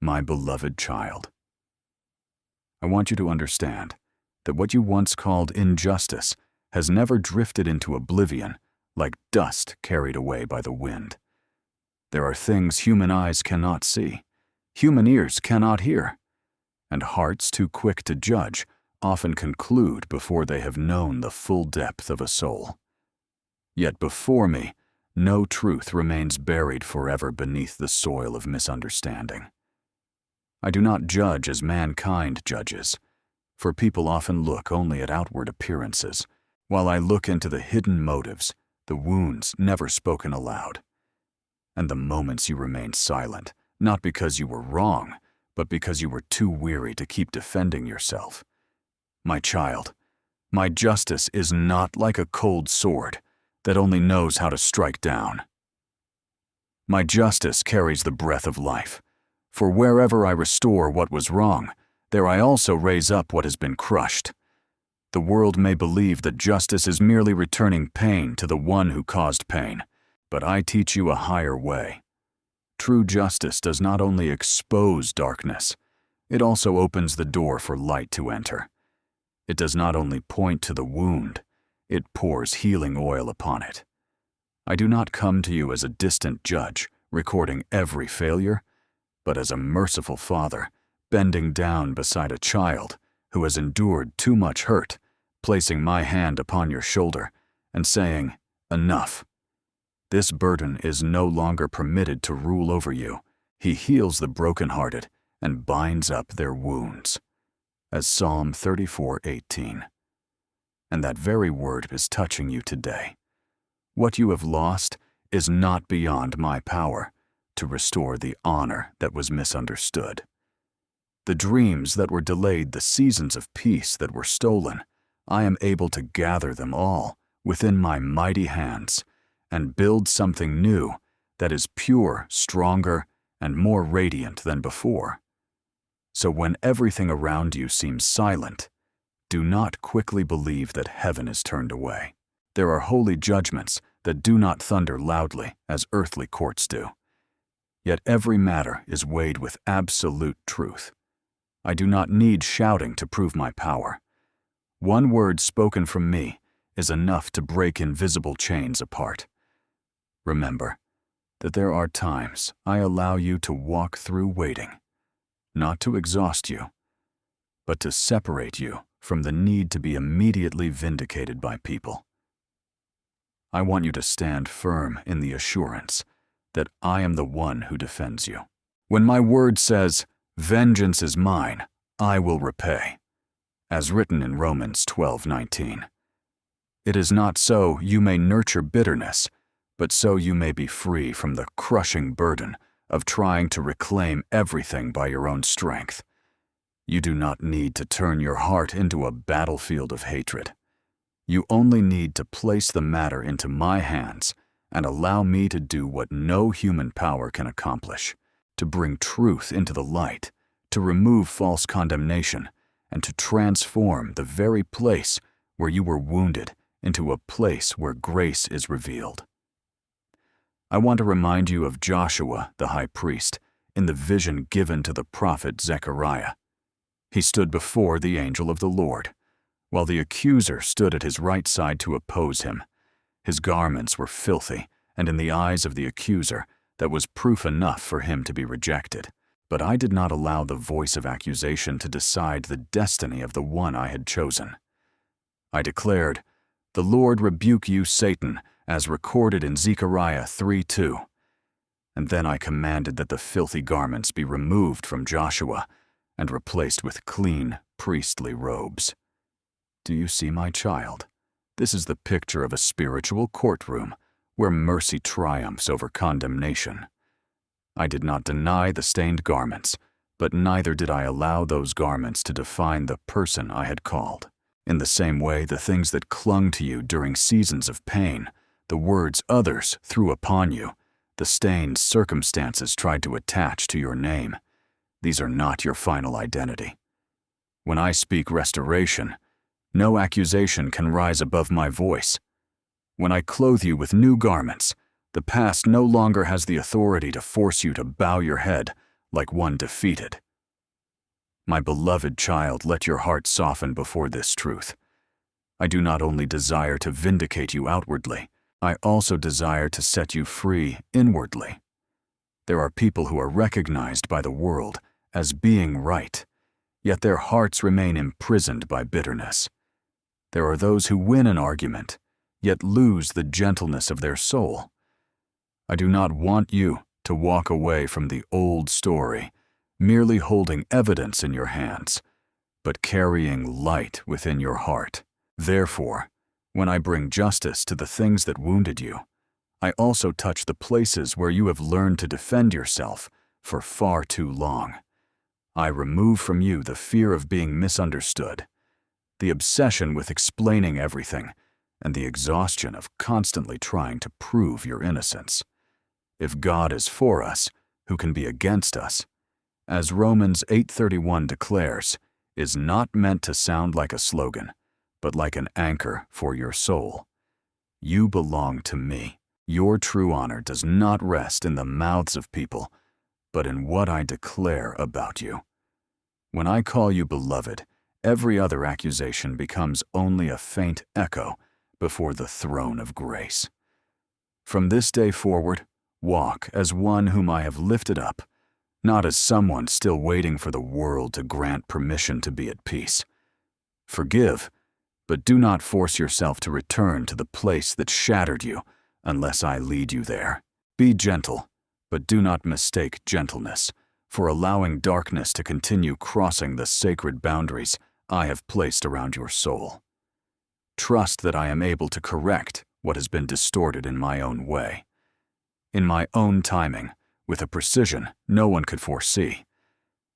My beloved child. I want you to understand that what you once called injustice has never drifted into oblivion like dust carried away by the wind. There are things human eyes cannot see, human ears cannot hear, and hearts too quick to judge often conclude before they have known the full depth of a soul. Yet before me, no truth remains buried forever beneath the soil of misunderstanding. I do not judge as mankind judges, for people often look only at outward appearances, while I look into the hidden motives, the wounds never spoken aloud, and the moments you remained silent, not because you were wrong, but because you were too weary to keep defending yourself. My child, my justice is not like a cold sword that only knows how to strike down. My justice carries the breath of life, for wherever I restore what was wrong, there I also raise up what has been crushed. The world may believe that justice is merely returning pain to the one who caused pain, but I teach you a higher way. True justice does not only expose darkness, it also opens the door for light to enter. It does not only point to the wound, it pours healing oil upon it. I do not come to you as a distant judge, recording every failure, but as a merciful father, bending down beside a child who has endured too much hurt, placing my hand upon your shoulder and saying, "Enough. This burden is no longer permitted to rule over you." He heals the brokenhearted and binds up their wounds, as Psalm 34:18. And that very word is touching you today. What you have lost is not beyond my power to restore the honor that was misunderstood. The dreams that were delayed, the seasons of peace that were stolen, I am able to gather them all within my mighty hands and build something new that is pure, stronger, and more radiant than before. So when everything around you seems silent, do not quickly believe that heaven is turned away. There are holy judgments that do not thunder loudly as earthly courts do. Yet every matter is weighed with absolute truth. I do not need shouting to prove my power. One word spoken from me is enough to break invisible chains apart. Remember that there are times I allow you to walk through waiting, not to exhaust you, but to separate you from the need to be immediately vindicated by people. I want you to stand firm in the assurance that I am the one who defends you. When my word says, "Vengeance is mine, I will repay," as written in Romans 12:19. It is not so you may nurture bitterness, but so you may be free from the crushing burden of trying to reclaim everything by your own strength. You do not need to turn your heart into a battlefield of hatred. You only need to place the matter into my hands and allow me to do what no human power can accomplish, to bring truth into the light, to remove false condemnation, and to transform the very place where you were wounded into a place where grace is revealed. I want to remind you of Joshua, the high priest, in the vision given to the prophet Zechariah. He stood before the angel of the Lord, while the accuser stood at his right side to oppose him. His garments were filthy, and in the eyes of the accuser, that was proof enough for him to be rejected. But I did not allow the voice of accusation to decide the destiny of the one I had chosen. I declared, "The Lord rebuke you, Satan," as recorded in Zechariah 3:2. And then I commanded that the filthy garments be removed from Joshua and replaced with clean, priestly robes. Do you see, my child? This is the picture of a spiritual courtroom where mercy triumphs over condemnation. I did not deny the stained garments, but neither did I allow those garments to define the person I had called. In the same way, the things that clung to you during seasons of pain, the words others threw upon you, the stains circumstances tried to attach to your name, these are not your final identity. When I speak restoration, no accusation can rise above my voice. When I clothe you with new garments, the past no longer has the authority to force you to bow your head like one defeated. My beloved child, let your heart soften before this truth. I do not only desire to vindicate you outwardly, I also desire to set you free inwardly. There are people who are recognized by the world as being right, yet their hearts remain imprisoned by bitterness. There are those who win an argument, yet lose the gentleness of their soul. I do not want you to walk away from the old story, merely holding evidence in your hands, but carrying light within your heart. Therefore, when I bring justice to the things that wounded you, I also touch the places where you have learned to defend yourself for far too long. I remove from you the fear of being misunderstood, the obsession with explaining everything, and the exhaustion of constantly trying to prove your innocence. If God is for us, who can be against us? As Romans 8:31 declares, is not meant to sound like a slogan, but like an anchor for your soul. You belong to me. Your true honor does not rest in the mouths of people, but in what I declare about you. When I call you beloved, every other accusation becomes only a faint echo before the throne of grace. From this day forward, walk as one whom I have lifted up, not as someone still waiting for the world to grant permission to be at peace. Forgive, but do not force yourself to return to the place that shattered you unless I lead you there. Be gentle, but do not mistake gentleness for allowing darkness to continue crossing the sacred boundaries I have placed around your soul. Trust that I am able to correct what has been distorted in my own way, in my own timing, with a precision no one could foresee.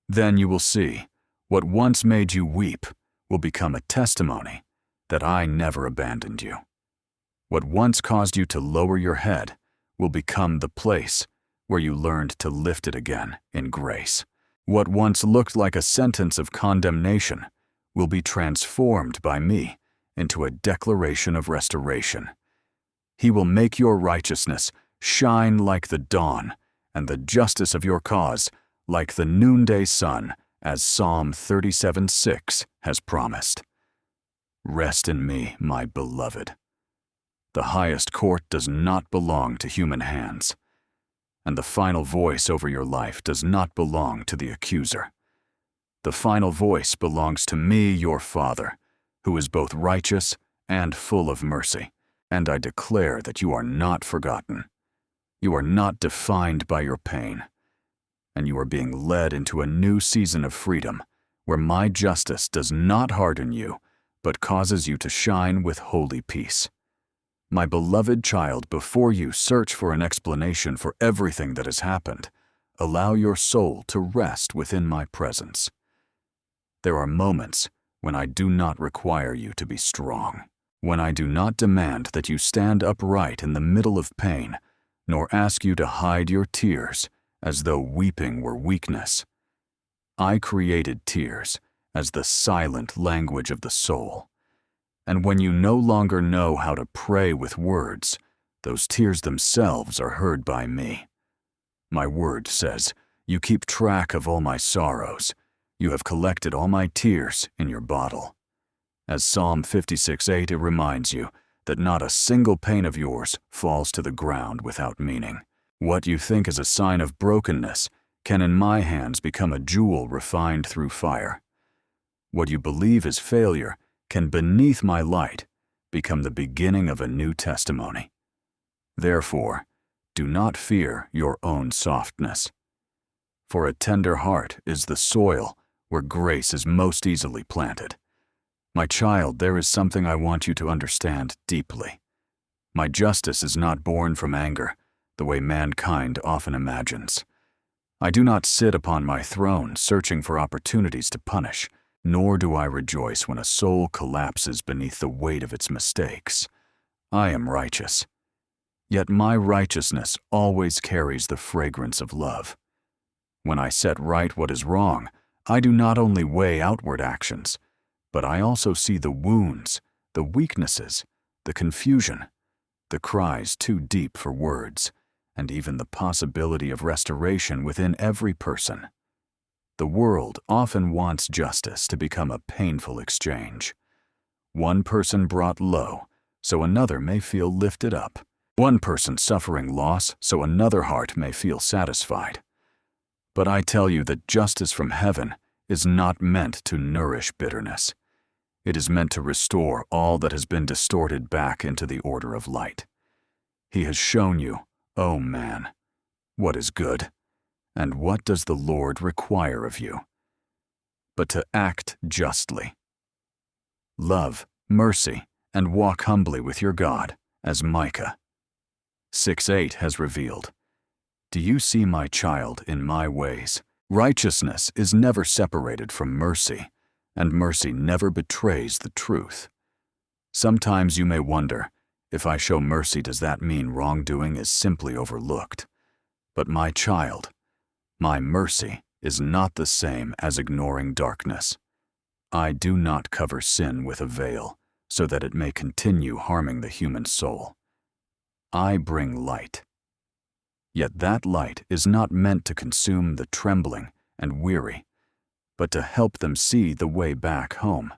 Then you will see what once made you weep will become a testimony that I never abandoned you. What once caused you to lower your head will become the place where you learned to lift it again in grace. What once looked like a sentence of condemnation will be transformed by me into a declaration of restoration. He will make your righteousness shine like the dawn, and the justice of your cause like the noonday sun, as Psalm 37:6 has promised. Rest in me, my beloved. The highest court does not belong to human hands, and the final voice over your life does not belong to the accuser. The final voice belongs to me, your Father, who is both righteous and full of mercy, and I declare that you are not forgotten. You are not defined by your pain, and you are being led into a new season of freedom where my justice does not harden you, but causes you to shine with holy peace. My beloved child, before you search for an explanation for everything that has happened, allow your soul to rest within my presence. There are moments when I do not require you to be strong, when I do not demand that you stand upright in the middle of pain, nor ask you to hide your tears as though weeping were weakness. I created tears as the silent language of the soul. And when you no longer know how to pray with words, those tears themselves are heard by me. My word says, you keep track of all my sorrows. You have collected all my tears in your bottle. As Psalm 56:8, it reminds you that not a single pain of yours falls to the ground without meaning. What you think is a sign of brokenness can in my hands become a jewel refined through fire. What you believe is failure can, beneath my light, become the beginning of a new testimony. Therefore, do not fear your own softness. For a tender heart is the soil where grace is most easily planted. My child, there is something I want you to understand deeply. My justice is not born from anger, the way mankind often imagines. I do not sit upon my throne searching for opportunities to punish, nor do I rejoice when a soul collapses beneath the weight of its mistakes. I am righteous. Yet my righteousness always carries the fragrance of love. When I set right what is wrong, I do not only weigh outward actions, but I also see the wounds, the weaknesses, the confusion, the cries too deep for words, and even the possibility of restoration within every person. The world often wants justice to become a painful exchange. One person brought low, so another may feel lifted up. One person suffering loss, so another heart may feel satisfied. But I tell you that justice from heaven is not meant to nourish bitterness. It is meant to restore all that has been distorted back into the order of light. He has shown you, O man, what is good, and what does the Lord require of you? But to act justly. Love, mercy, and walk humbly with your God, as Micah 6:8 has revealed. Do you see my child in my ways? Righteousness is never separated from mercy, and mercy never betrays the truth. Sometimes you may wonder, if I show mercy, does that mean wrongdoing is simply overlooked? But my child, my mercy is not the same as ignoring darkness. I do not cover sin with a veil, so that it may continue harming the human soul. I bring light. Yet that light is not meant to consume the trembling and weary, but to help them see the way back home.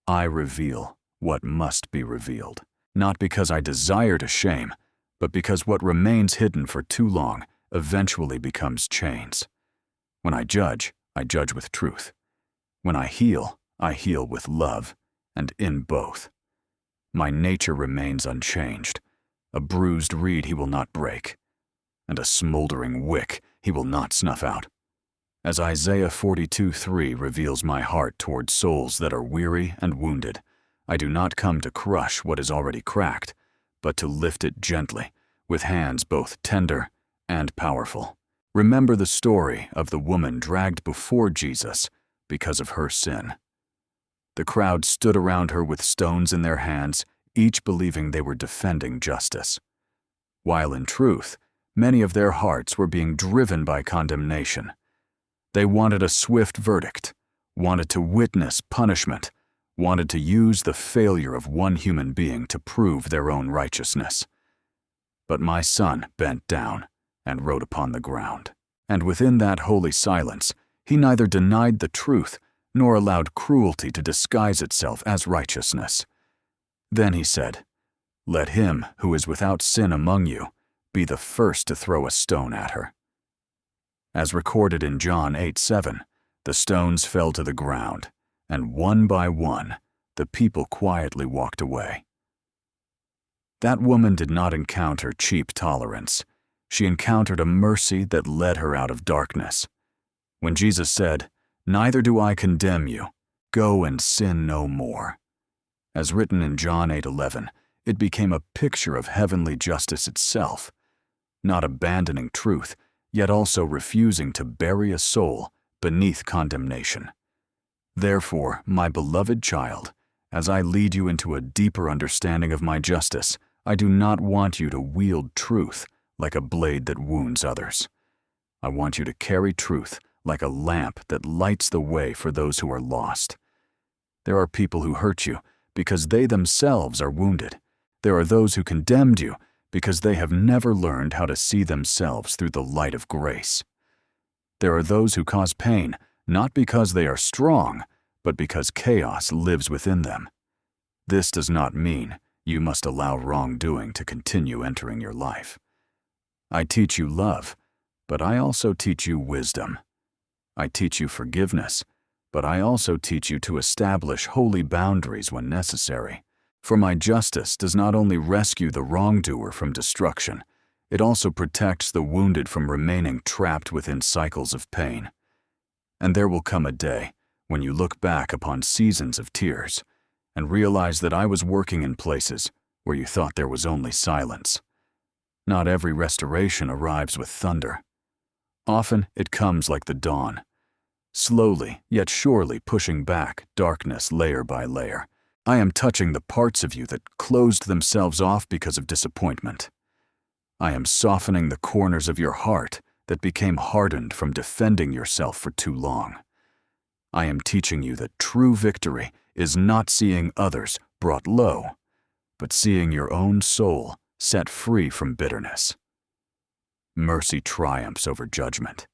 I reveal what must be revealed, not because I desire to shame, but because what remains hidden for too long eventually becomes chains. When I judge with truth. When I heal with love, and in both. My nature remains unchanged. A bruised reed he will not break, and a smoldering wick he will not snuff out. As Isaiah 42:3 reveals my heart toward souls that are weary and wounded, I do not come to crush what is already cracked, but to lift it gently, with hands both tender and powerful. Remember the story of the woman dragged before Jesus because of her sin. The crowd stood around her with stones in their hands, each believing they were defending justice, while in truth, many of their hearts were being driven by condemnation. They wanted a swift verdict, wanted to witness punishment, wanted to use the failure of one human being to prove their own righteousness. But my son bent down and wrote upon the ground. And within that holy silence, he neither denied the truth nor allowed cruelty to disguise itself as righteousness. Then he said, "Let him who is without sin among you be the first to throw a stone at her." As recorded in John 8:7, the stones fell to the ground, and one by one, the people quietly walked away. That woman did not encounter cheap tolerance. She encountered a mercy that led her out of darkness. When Jesus said, "Neither do I condemn you. Go and sin no more." As written in John 8:11, it became a picture of heavenly justice itself, not abandoning truth, yet also refusing to bury a soul beneath condemnation. Therefore, my beloved child, as I lead you into a deeper understanding of my justice, I do not want you to wield truth like a blade that wounds others. I want you to carry truth like a lamp that lights the way for those who are lost. There are people who hurt you because they themselves are wounded. There are those who condemned you because they have never learned how to see themselves through the light of grace. There are those who cause pain not because they are strong, but because chaos lives within them. This does not mean you must allow wrongdoing to continue entering your life. I teach you love, but I also teach you wisdom. I teach you forgiveness, but I also teach you to establish holy boundaries when necessary. For my justice does not only rescue the wrongdoer from destruction, it also protects the wounded from remaining trapped within cycles of pain. And there will come a day when you look back upon seasons of tears and realize that I was working in places where you thought there was only silence. Not every restoration arrives with thunder. Often it comes like the dawn, slowly yet surely pushing back darkness layer by layer. I am touching the parts of you that closed themselves off because of disappointment. I am softening the corners of your heart that became hardened from defending yourself for too long. I am teaching you that true victory is not seeing others brought low, but seeing your own soul set free from bitterness. mercy triumphs over judgment.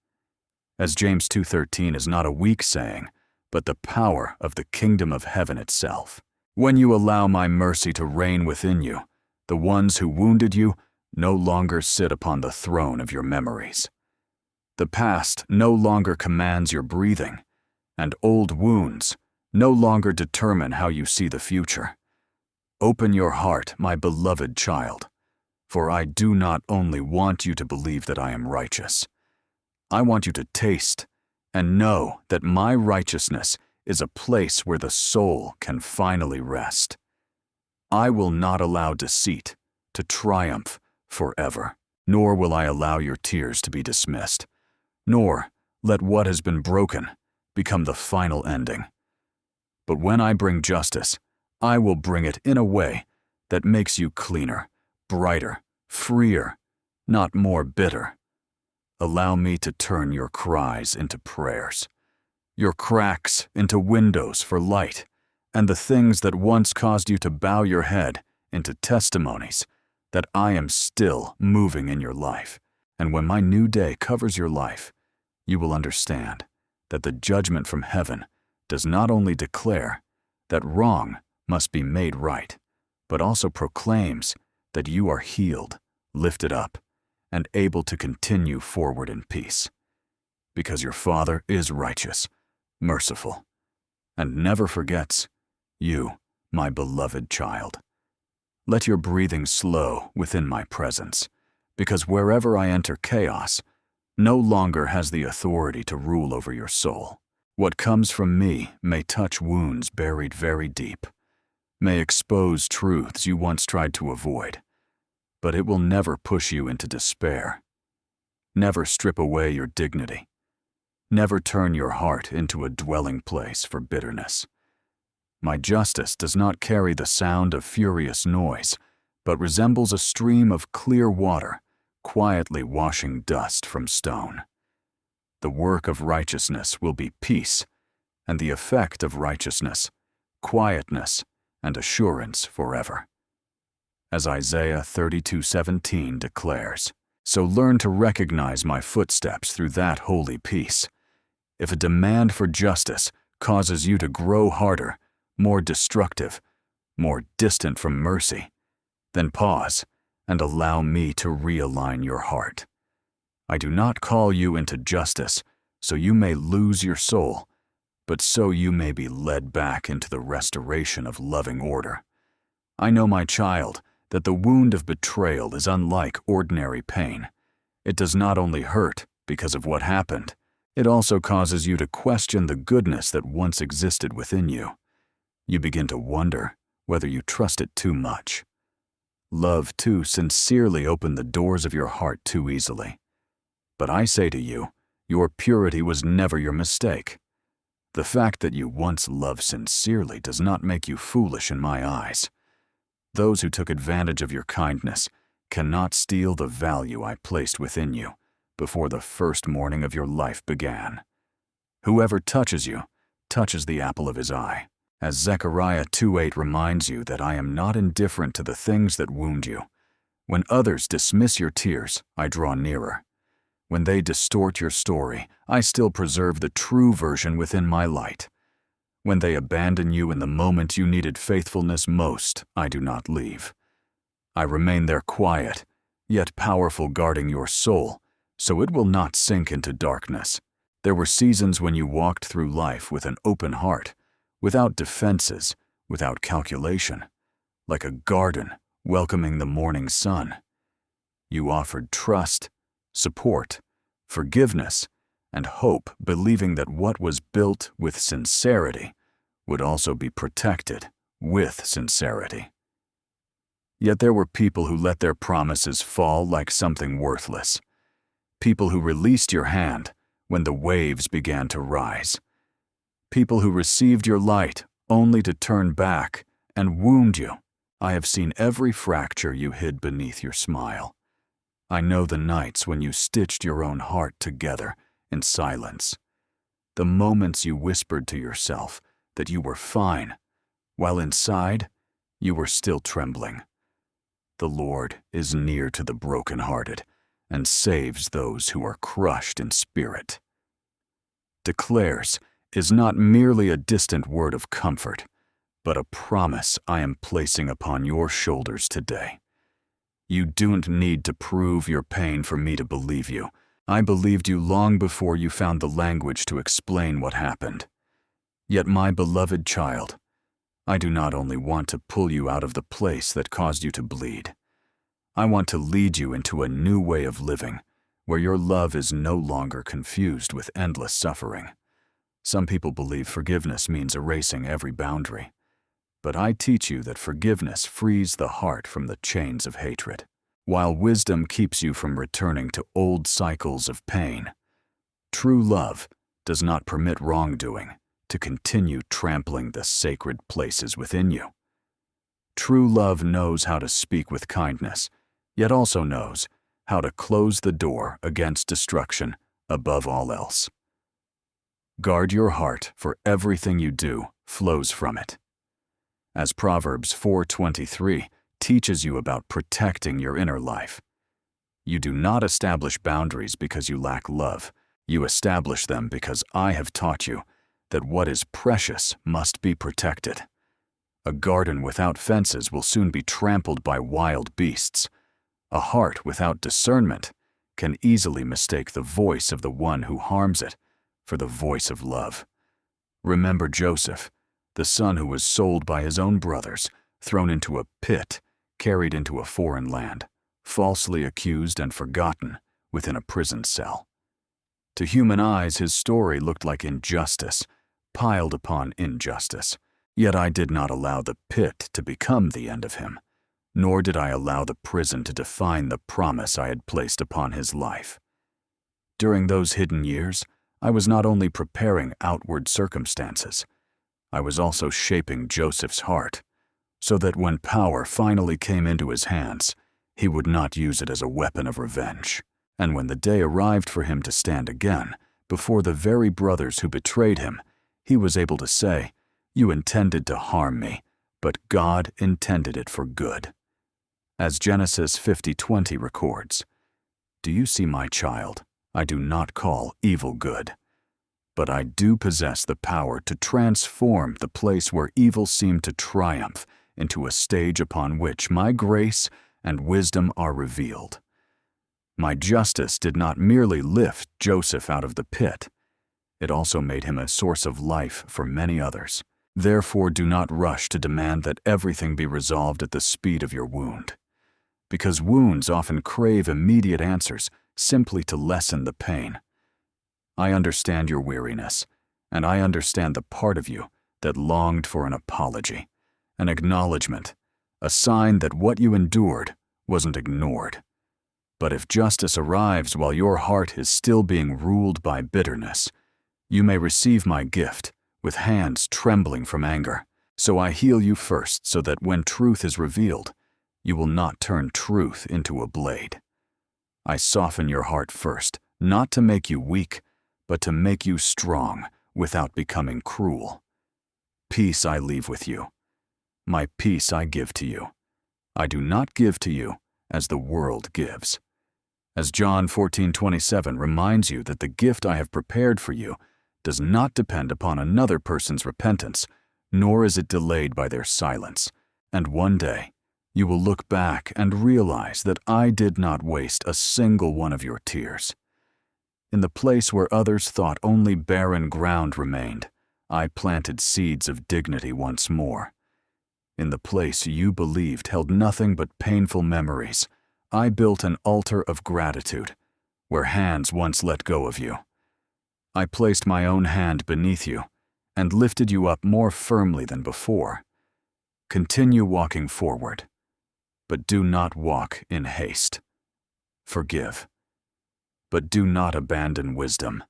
As James 2:13 is not a weak saying, but the power of the kingdom of heaven itself. When you allow my mercy to reign within you, the ones who wounded you no longer sit upon the throne of your memories. The past no longer commands your breathing, and old wounds no longer determine how you see the future. Open your heart, my beloved child, for I do not only want you to believe that I am righteous. I want you to taste and know that my righteousness is a place where the soul can finally rest. I will not allow deceit to triumph forever, nor will I allow your tears to be dismissed, nor let what has been broken become the final ending. But when I bring justice, I will bring it in a way that makes you cleaner, brighter, freer, not more bitter. Allow me to turn your cries into prayers, your cracks into windows for light, and the things that once caused you to bow your head into testimonies that I am still moving in your life. And when my new day covers your life, you will understand that the judgment from heaven does not only declare that wrong must be made right, but also proclaims that you are healed, lifted up, and able to continue forward in peace. Because your Father is righteous, merciful, and never forgets you, my beloved child. Let your breathing slow within my presence, because wherever I enter chaos, no longer has the authority to rule over your soul. What comes from me may touch wounds buried very deep, may expose truths you once tried to avoid, but it will never push you into despair, never strip away your dignity, never turn your heart into a dwelling place for bitterness. My justice does not carry the sound of furious noise, but resembles a stream of clear water, quietly washing dust from stone. The work of righteousness will be peace, and the effect of righteousness, quietness, and assurance forever. As Isaiah 32:17 declares, so learn to recognize my footsteps through that holy peace. If a demand for justice causes you to grow harder, more destructive, more distant from mercy, then pause and allow me to realign your heart. I do not call you into justice so you may lose your soul, but so you may be led back into the restoration of loving order. I know, my child, that the wound of betrayal is unlike ordinary pain. It does not only hurt because of what happened, it also causes you to question the goodness that once existed within you. You begin to wonder whether you trust it too much. Love too sincerely opened the doors of your heart too easily. But I say to you, your purity was never your mistake. The fact that you once loved sincerely does not make you foolish in my eyes. Those who took advantage of your kindness cannot steal the value I placed within you before the first morning of your life began. Whoever touches you touches the apple of his eye. As Zechariah 2:8 reminds you that I am not indifferent to the things that wound you. When others dismiss your tears, I draw nearer. When they distort your story, I still preserve the true version within my light. When they abandon you in the moment you needed faithfulness most, I do not leave. I remain there quiet, yet powerful, guarding your soul, so it will not sink into darkness. There were seasons when you walked through life with an open heart, without defenses, without calculation, like a garden welcoming the morning sun. You offered trust, support, forgiveness, and hope, believing that what was built with sincerity would also be protected with sincerity. Yet there were people who let their promises fall like something worthless. People who released your hand when the waves began to rise. People who received your light only to turn back and wound you. I have seen every fracture you hid beneath your smile. I know the nights when you stitched your own heart together in silence. The moments you whispered to yourself that you were fine, while inside you were still trembling. The Lord is near to the brokenhearted and saves those who are crushed in spirit. Declares is not merely a distant word of comfort, but a promise I am placing upon your shoulders today. You don't need to prove your pain for me to believe you. I believed you long before you found the language to explain what happened. Yet, my beloved child, I do not only want to pull you out of the place that caused you to bleed. I want to lead you into a new way of living, where your love is no longer confused with endless suffering. Some people believe forgiveness means erasing every boundary. But I teach you that forgiveness frees the heart from the chains of hatred, while wisdom keeps you from returning to old cycles of pain. True love does not permit wrongdoing to continue trampling the sacred places within you. True love knows how to speak with kindness, yet also knows how to close the door against destruction above all else. Guard your heart, for everything you do flows from it. As Proverbs 4:23 teaches you about protecting your inner life. You do not establish boundaries because you lack love. You establish them because I have taught you that what is precious must be protected. A garden without fences will soon be trampled by wild beasts. A heart without discernment can easily mistake the voice of the one who harms it for the voice of love. Remember Joseph, the son who was sold by his own brothers, thrown into a pit, carried into a foreign land, falsely accused and forgotten within a prison cell. To human eyes, his story looked like injustice, piled upon injustice. Yet I did not allow the pit to become the end of him, nor did I allow the prison to define the promise I had placed upon his life. During those hidden years, I was not only preparing outward circumstances, I was also shaping Joseph's heart, so that when power finally came into his hands, he would not use it as a weapon of revenge. And when the day arrived for him to stand again before the very brothers who betrayed him, he was able to say, "You intended to harm me, but God intended it for good." As Genesis 50:20 records, "Do you see, my child? I do not call evil good, but I do possess the power to transform the place where evil seemed to triumph into a stage upon which my grace and wisdom are revealed." My justice did not merely lift Joseph out of the pit, it also made him a source of life for many others. Therefore, do not rush to demand that everything be resolved at the speed of your wound, because wounds often crave immediate answers simply to lessen the pain. I understand your weariness, and I understand the part of you that longed for an apology, an acknowledgement, a sign that what you endured wasn't ignored. But if justice arrives while your heart is still being ruled by bitterness, you may receive my gift with hands trembling from anger. So I heal you first, so that when truth is revealed, you will not turn truth into a blade. I soften your heart first, not to make you weak, but to make you strong without becoming cruel. Peace I leave with you. My peace I give to you. I do not give to you as the world gives. As John 14:27 reminds you that the gift I have prepared for you does not depend upon another person's repentance, nor is it delayed by their silence. And one day, you will look back and realize that I did not waste a single one of your tears. In the place where others thought only barren ground remained, I planted seeds of dignity once more. In the place you believed held nothing but painful memories, I built an altar of gratitude, where hands once let go of you. I placed my own hand beneath you and lifted you up more firmly than before. Continue walking forward, but do not walk in haste. Forgive, but do not abandon wisdom.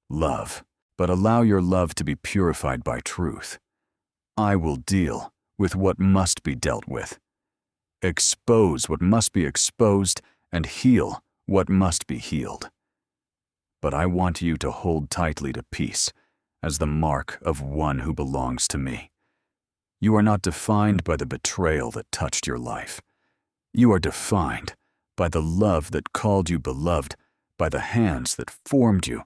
Love, but allow your love to be purified by truth. I will deal with what must be dealt with. Expose what must be exposed, and heal what must be healed. But I want you to hold tightly to peace as the mark of one who belongs to me. You are not defined by the betrayal that touched your life. You are defined by the love that called you beloved, by the hands that formed you,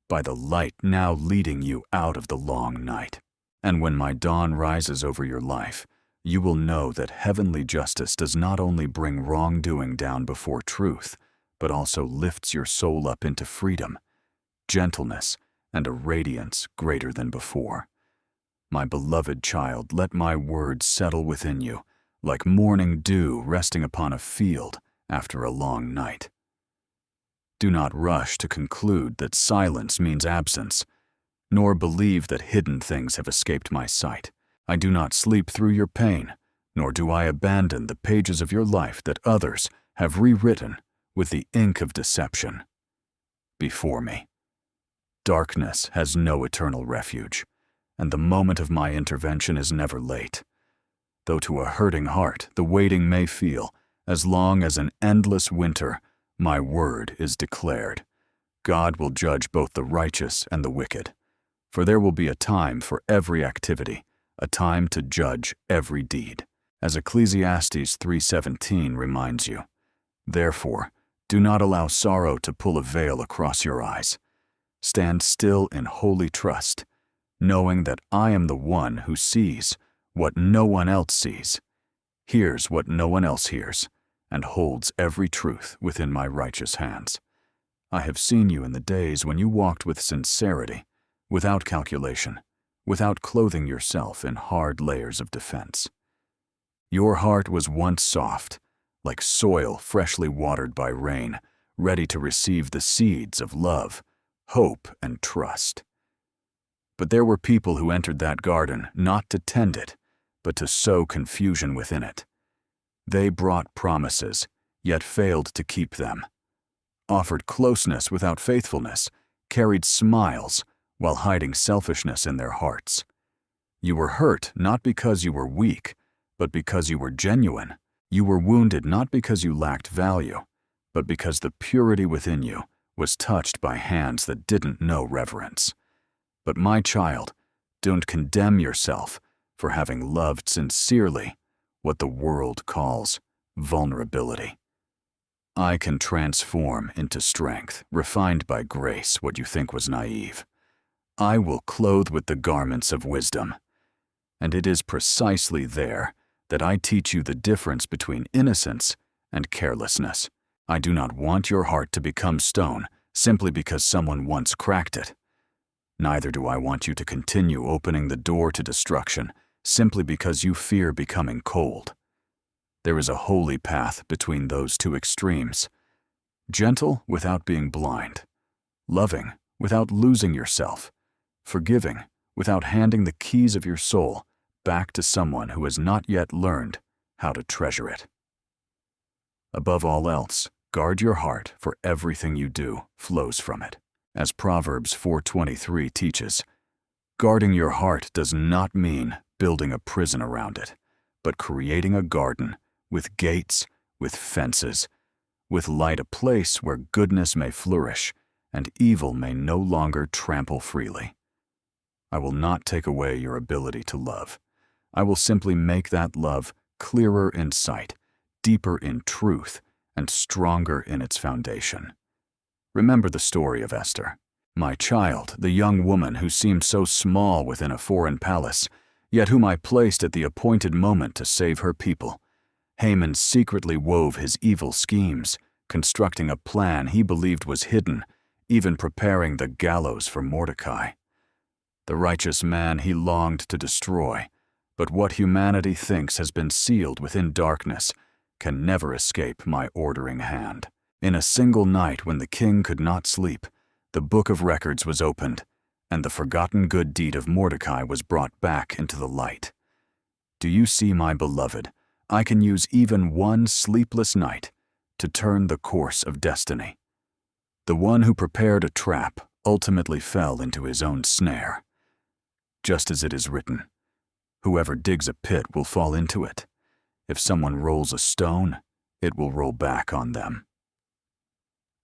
by the light now leading you out of the long night. And when my dawn rises over your life, you will know that heavenly justice does not only bring wrongdoing down before truth, but also lifts your soul up into freedom, gentleness, and a radiance greater than before. My beloved child, let my words settle within you, like morning dew resting upon a field after a long night. Do not rush to conclude that silence means absence, nor believe that hidden things have escaped my sight. I do not sleep through your pain, nor do I abandon the pages of your life that others have rewritten with the ink of deception. Before me, darkness has no eternal refuge, and the moment of my intervention is never late. Though to a hurting heart the waiting may feel as long as an endless winter, my word is declared. God will judge both the righteous and the wicked, for there will be a time for every activity, a time to judge every deed. As Ecclesiastes 3:17 reminds you, therefore, do not allow sorrow to pull a veil across your eyes. Stand still in holy trust, knowing that I am the one who sees what no one else sees, hears what no one else hears, and holds every truth within my righteous hands. I have seen you in the days when you walked with sincerity, without calculation, without clothing yourself in hard layers of defense. Your heart was once soft, like soil freshly watered by rain, ready to receive the seeds of love, hope, and trust. But there were people who entered that garden not to tend it, but to sow confusion within it. They brought promises, yet failed to keep them, offered closeness without faithfulness, carried smiles while hiding selfishness in their hearts. You were hurt not because you were weak, but because you were genuine. You were wounded not because you lacked value, but because the purity within you was touched by hands that didn't know reverence. But my child, don't condemn yourself for having loved sincerely what the world calls vulnerability. I can transform into strength, refined by grace what you think was naive. I will clothe with the garments of wisdom. And it is precisely there that I teach you the difference between innocence and carelessness. I do not want your heart to become stone simply because someone once cracked it. Neither do I want you to continue opening the door to destruction simply because you fear becoming cold. There is a holy path between those two extremes. Gentle without being blind, loving without losing yourself, forgiving without handing the keys of your soul back to someone who has not yet learned how to treasure it. Above all else, guard your heart, for everything you do flows from it. As Proverbs 4:23 teaches, guarding your heart does not mean building a prison around it, but creating a garden with gates, with fences, with light, a place where goodness may flourish and evil may no longer trample freely. I will not take away your ability to love. I will simply make that love clearer in sight, deeper in truth, and stronger in its foundation. Remember the story of Esther. My child, the young woman who seemed so small within a foreign palace, yet whom I placed at the appointed moment to save her people. Haman secretly wove his evil schemes, constructing a plan he believed was hidden, even preparing the gallows for Mordecai. The righteous man he longed to destroy, but what humanity thinks has been sealed within darkness can never escape my ordering hand. In a single night when the king could not sleep, the book of records was opened, and the forgotten good deed of Mordecai was brought back into the light. Do you see, my beloved? I can use even one sleepless night to turn the course of destiny. The one who prepared a trap ultimately fell into his own snare. Just as it is written, whoever digs a pit will fall into it. If someone rolls a stone, it will roll back on them.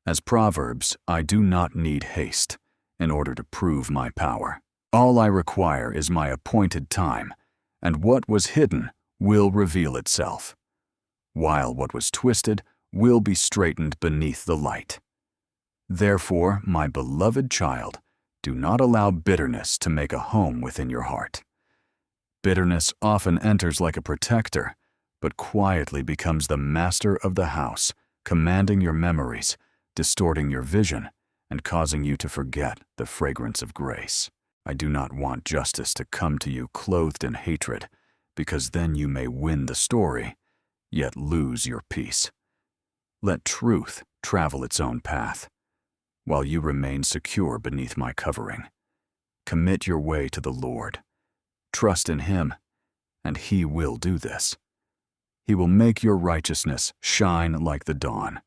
As Proverbs, I do not need haste in order to prove my power. All I require is my appointed time, and what was hidden will reveal itself, while what was twisted will be straightened beneath the light. Therefore, my beloved child, do not allow bitterness to make a home within your heart. Bitterness often enters like a protector, but quietly becomes the master of the house, commanding your memories, distorting your vision, and causing you to forget the fragrance of grace. I do not want justice to come to you clothed in hatred, because then you may win the story, yet lose your peace. Let truth travel its own path, while you remain secure beneath my covering. Commit your way to the Lord. Trust in Him, and He will do this. He will make your righteousness shine like the dawn.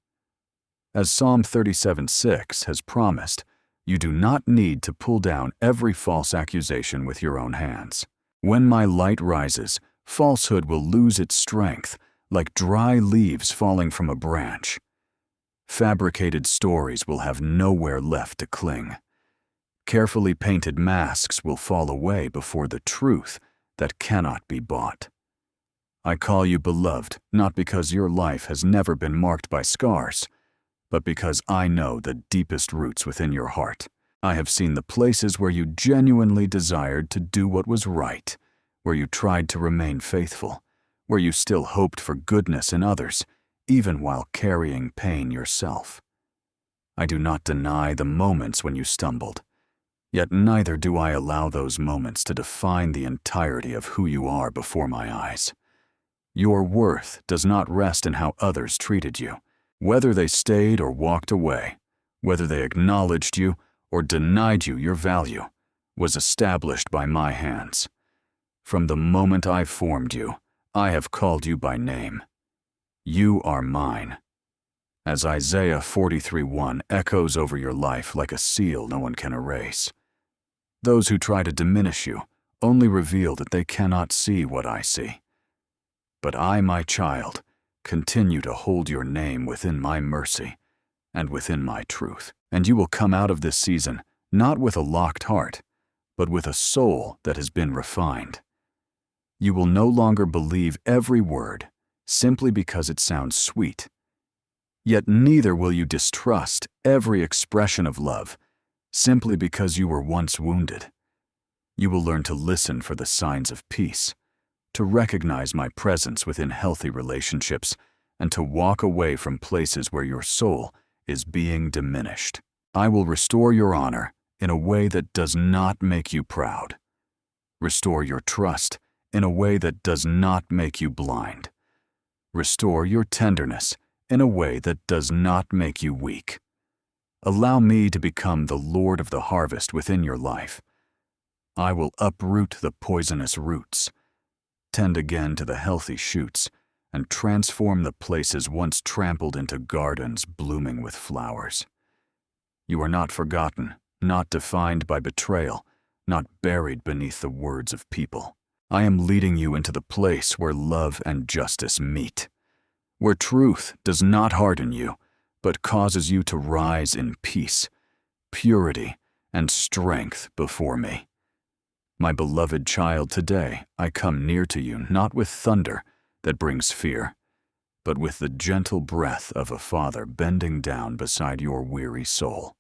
As Psalm 37:6 has promised, you do not need to pull down every false accusation with your own hands. When my light rises, falsehood will lose its strength, like dry leaves falling from a branch. Fabricated stories will have nowhere left to cling. Carefully painted masks will fall away before the truth that cannot be bought. I call you beloved not because your life has never been marked by scars, but because I know the deepest roots within your heart. I have seen the places where you genuinely desired to do what was right, where you tried to remain faithful, where you still hoped for goodness in others, even while carrying pain yourself. I do not deny the moments when you stumbled, yet neither do I allow those moments to define the entirety of who you are before my eyes. Your worth does not rest in how others treated you. Whether they stayed or walked away, whether they acknowledged you or denied you your value, was established by my hands. From the moment I formed you, I have called you by name. You are mine. As Isaiah 43:1 echoes over your life like a seal no one can erase. Those who try to diminish you only reveal that they cannot see what I see. But I, my child, continue to hold your name within my mercy and within my truth. And you will come out of this season not with a locked heart, but with a soul that has been refined. You will no longer believe every word simply because it sounds sweet. Yet neither will you distrust every expression of love simply because you were once wounded. You will learn to listen for the signs of peace, to recognize my presence within healthy relationships, and to walk away from places where your soul is being diminished. I will restore your honor in a way that does not make you proud. Restore your trust in a way that does not make you blind. Restore your tenderness in a way that does not make you weak. Allow me to become the Lord of the harvest within your life. I will uproot the poisonous roots, tend again to the healthy shoots, and transform the places once trampled into gardens blooming with flowers. You are not forgotten, not defined by betrayal, not buried beneath the words of people. I am leading you into the place where love and justice meet, where truth does not harden you, but causes you to rise in peace, purity, and strength before me. My beloved child, today I come near to you not with thunder that brings fear, but with the gentle breath of a father bending down beside your weary soul.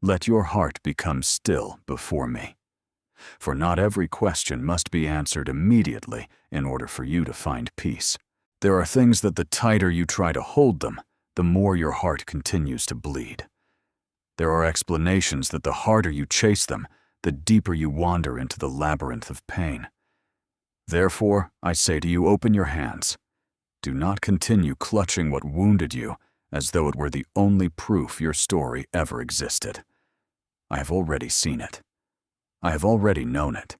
Let your heart become still before me. For not every question must be answered immediately in order for you to find peace. There are things that the tighter you try to hold them, the more your heart continues to bleed. There are explanations that the harder you chase them, the deeper you wander into the labyrinth of pain. Therefore, I say to you, open your hands. Do not continue clutching what wounded you as though it were the only proof your story ever existed. I have already seen it. I have already known it.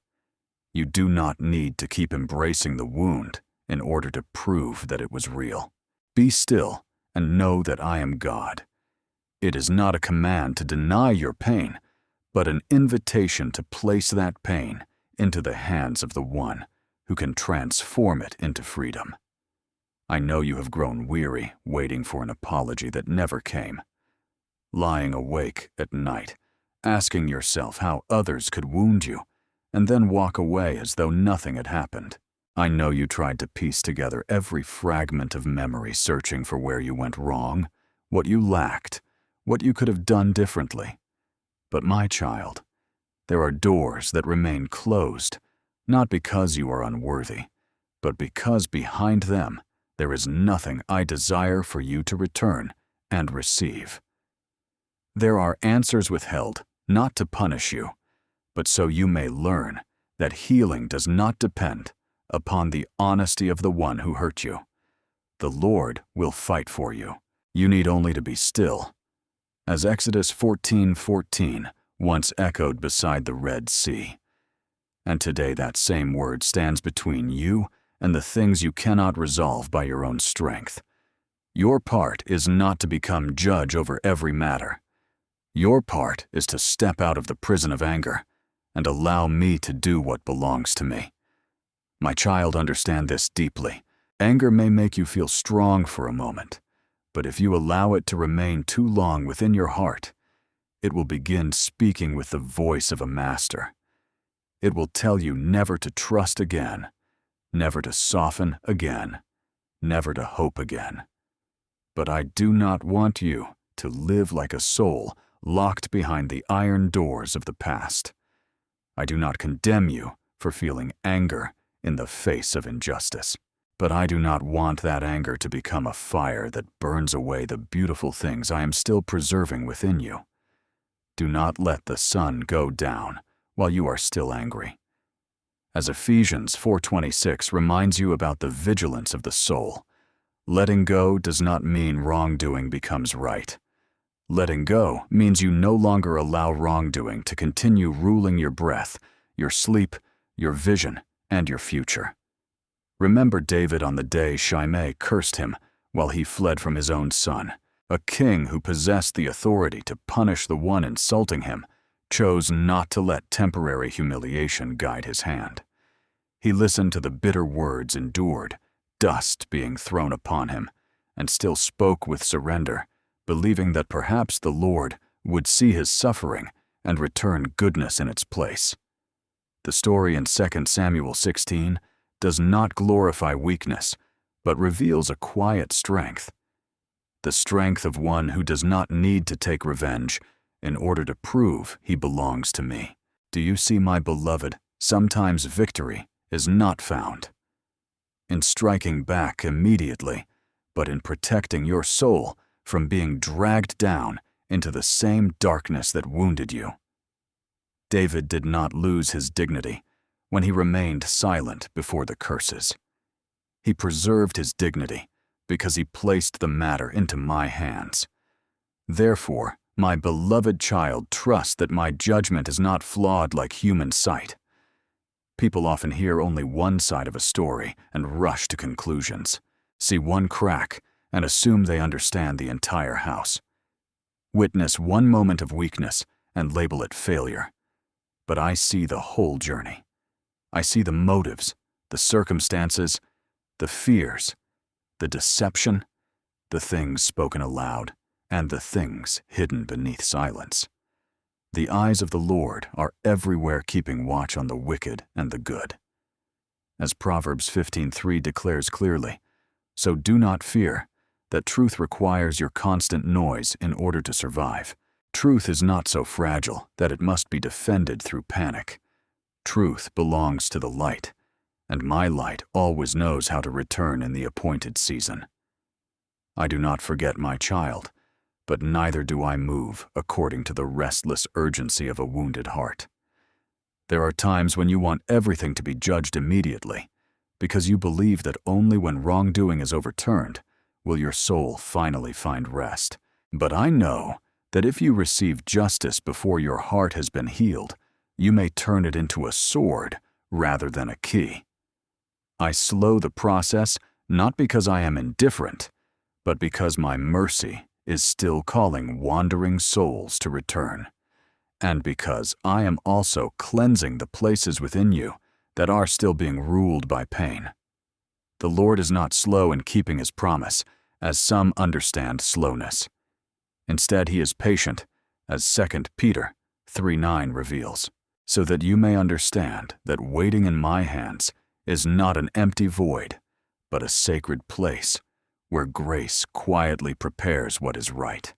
You do not need to keep embracing the wound in order to prove that it was real. Be still and know that I am God. It is not a command to deny your pain, but an invitation to place that pain into the hands of the one who can transform it into freedom. I know you have grown weary waiting for an apology that never came, lying awake at night, asking yourself how others could wound you, and then walk away as though nothing had happened. I know you tried to piece together every fragment of memory, searching for where you went wrong, what you lacked, what you could have done differently. But my child, there are doors that remain closed, not because you are unworthy, but because behind them there is nothing I desire for you to return and receive. There are answers withheld, not to punish you, but so you may learn that healing does not depend upon the honesty of the one who hurt you. The Lord will fight for you. You need only to be still. As Exodus 14:14 once echoed beside the Red Sea. And today that same word stands between you and the things you cannot resolve by your own strength. Your part is not to become judge over every matter. Your part is to step out of the prison of anger and allow me to do what belongs to me. My child, understand this deeply. Anger may make you feel strong for a moment, but if you allow it to remain too long within your heart, it will begin speaking with the voice of a master. It will tell you never to trust again, never to soften again, never to hope again. But I do not want you to live like a soul locked behind the iron doors of the past. I do not condemn you for feeling anger in the face of injustice. But I do not want that anger to become a fire that burns away the beautiful things I am still preserving within you. Do not let the sun go down while you are still angry. As Ephesians 4:26 reminds you about the vigilance of the soul, letting go does not mean wrongdoing becomes right. Letting go means you no longer allow wrongdoing to continue ruling your breath, your sleep, your vision, and your future. Remember David on the day Shimei cursed him while he fled from his own son. A king who possessed the authority to punish the one insulting him chose not to let temporary humiliation guide his hand. He listened to the bitter words endured, dust being thrown upon him, and still spoke with surrender, believing that perhaps the Lord would see his suffering and return goodness in its place. The story in 2 Samuel 16 does not glorify weakness, but reveals a quiet strength. The strength of one who does not need to take revenge in order to prove he belongs to me. Do you see, my beloved, sometimes victory is not found in striking back immediately, but in protecting your soul from being dragged down into the same darkness that wounded you. David did not lose his dignity when he remained silent before the curses. He preserved his dignity because he placed the matter into my hands. Therefore, my beloved child, trust that my judgment is not flawed like human sight. People often hear only one side of a story and rush to conclusions, see one crack, and assume they understand the entire house. Witness one moment of weakness and label it failure. But I see the whole journey. I see the motives, the circumstances, the fears, the deception, the things spoken aloud, and the things hidden beneath silence. The eyes of the Lord are everywhere, keeping watch on the wicked and the good. As Proverbs 15:3 declares clearly, so do not fear, that truth requires your constant noise in order to survive. Truth is not so fragile that it must be defended through panic. Truth belongs to the light, and my light always knows how to return in the appointed season. I do not forget my child, but neither do I move according to the restless urgency of a wounded heart. There are times when you want everything to be judged immediately, because you believe that only when wrongdoing is overturned will your soul finally find rest. But I know that if you receive justice before your heart has been healed, you may turn it into a sword rather than a key. I slow the process not because I am indifferent, but because my mercy is still calling wandering souls to return, and because I am also cleansing the places within you that are still being ruled by pain. The Lord is not slow in keeping his promise, as some understand slowness. Instead, he is patient, as 2 Peter 3:9 reveals, so that you may understand that waiting in my hands is not an empty void, but a sacred place where grace quietly prepares what is right.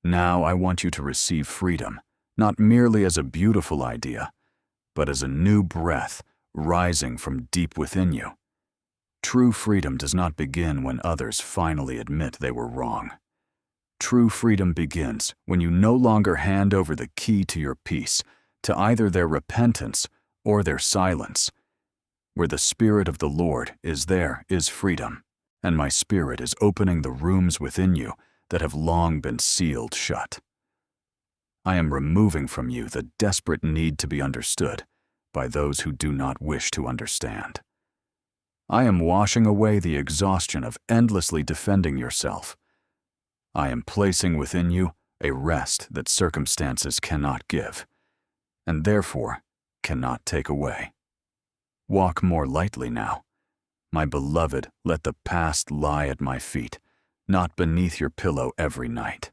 Now I want you to receive freedom, not merely as a beautiful idea, but as a new breath rising from deep within you. True freedom does not begin when others finally admit they were wrong. True freedom begins when you no longer hand over the key to your peace to either their repentance or their silence. Where the Spirit of the Lord is, there is freedom, and my Spirit is opening the rooms within you that have long been sealed shut. I am removing from you the desperate need to be understood by those who do not wish to understand. I am washing away the exhaustion of endlessly defending yourself. I am placing within you a rest that circumstances cannot give, and therefore cannot take away. Walk more lightly now. My beloved, let the past lie at my feet, not beneath your pillow every night.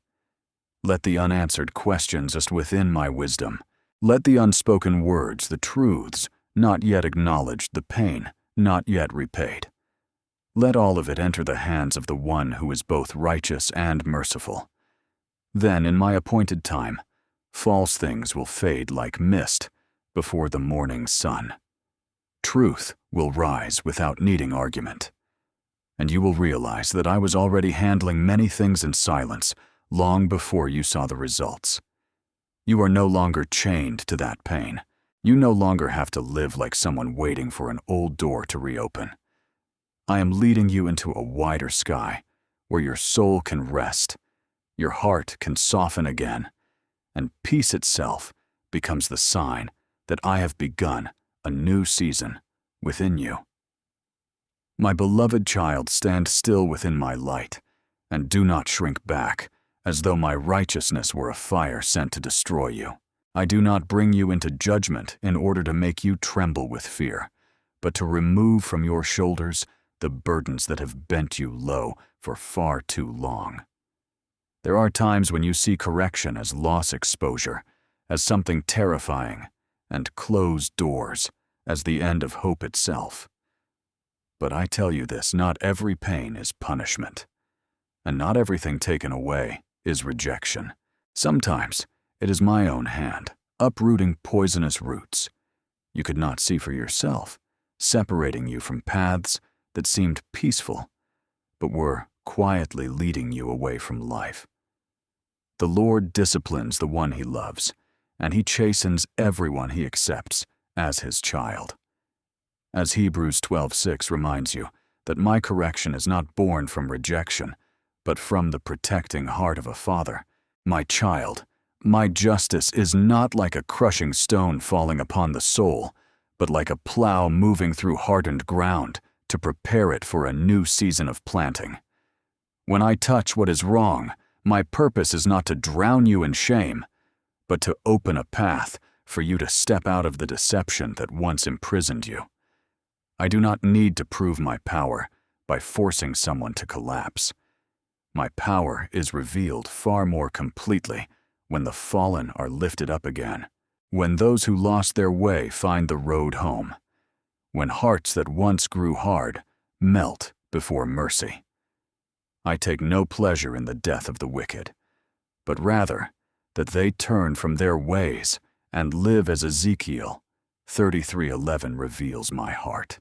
Let the unanswered questions just within my wisdom. Let the unspoken words, the truths, not yet acknowledged, the pain, not yet repaid. Let all of it enter the hands of the one who is both righteous and merciful. Then, in my appointed time, false things will fade like mist before the morning sun. Truth will rise without needing argument. And you will realize that I was already handling many things in silence long before you saw the results. You are no longer chained to that pain. You no longer have to live like someone waiting for an old door to reopen. I am leading you into a wider sky where your soul can rest, your heart can soften again, and peace itself becomes the sign that I have begun a new season within you. My beloved child, stand still within my light, and do not shrink back, as though my righteousness were a fire sent to destroy you. I do not bring you into judgment in order to make you tremble with fear, but to remove from your shoulders the burdens that have bent you low for far too long. There are times when you see correction as loss exposure, as something terrifying, and closed doors as the end of hope itself. But I tell you this, not every pain is punishment, and not everything taken away is rejection. Sometimes it is my own hand, uprooting poisonous roots you could not see for yourself, separating you from paths that seemed peaceful, but were quietly leading you away from life. The Lord disciplines the one he loves, and he chastens everyone he accepts as his child. As Hebrews 12:6 reminds you, that my correction is not born from rejection, but from the protecting heart of a father. My child, my justice is not like a crushing stone falling upon the soul, but like a plow moving through hardened ground to prepare it for a new season of planting. When I touch what is wrong, my purpose is not to drown you in shame, but to open a path for you to step out of the deception that once imprisoned you. I do not need to prove my power by forcing someone to collapse. My power is revealed far more completely when the fallen are lifted up again, when those who lost their way find the road home, when hearts that once grew hard melt before mercy. I take no pleasure in the death of the wicked, but rather that they turn from their ways and live as Ezekiel 33:11 reveals my heart.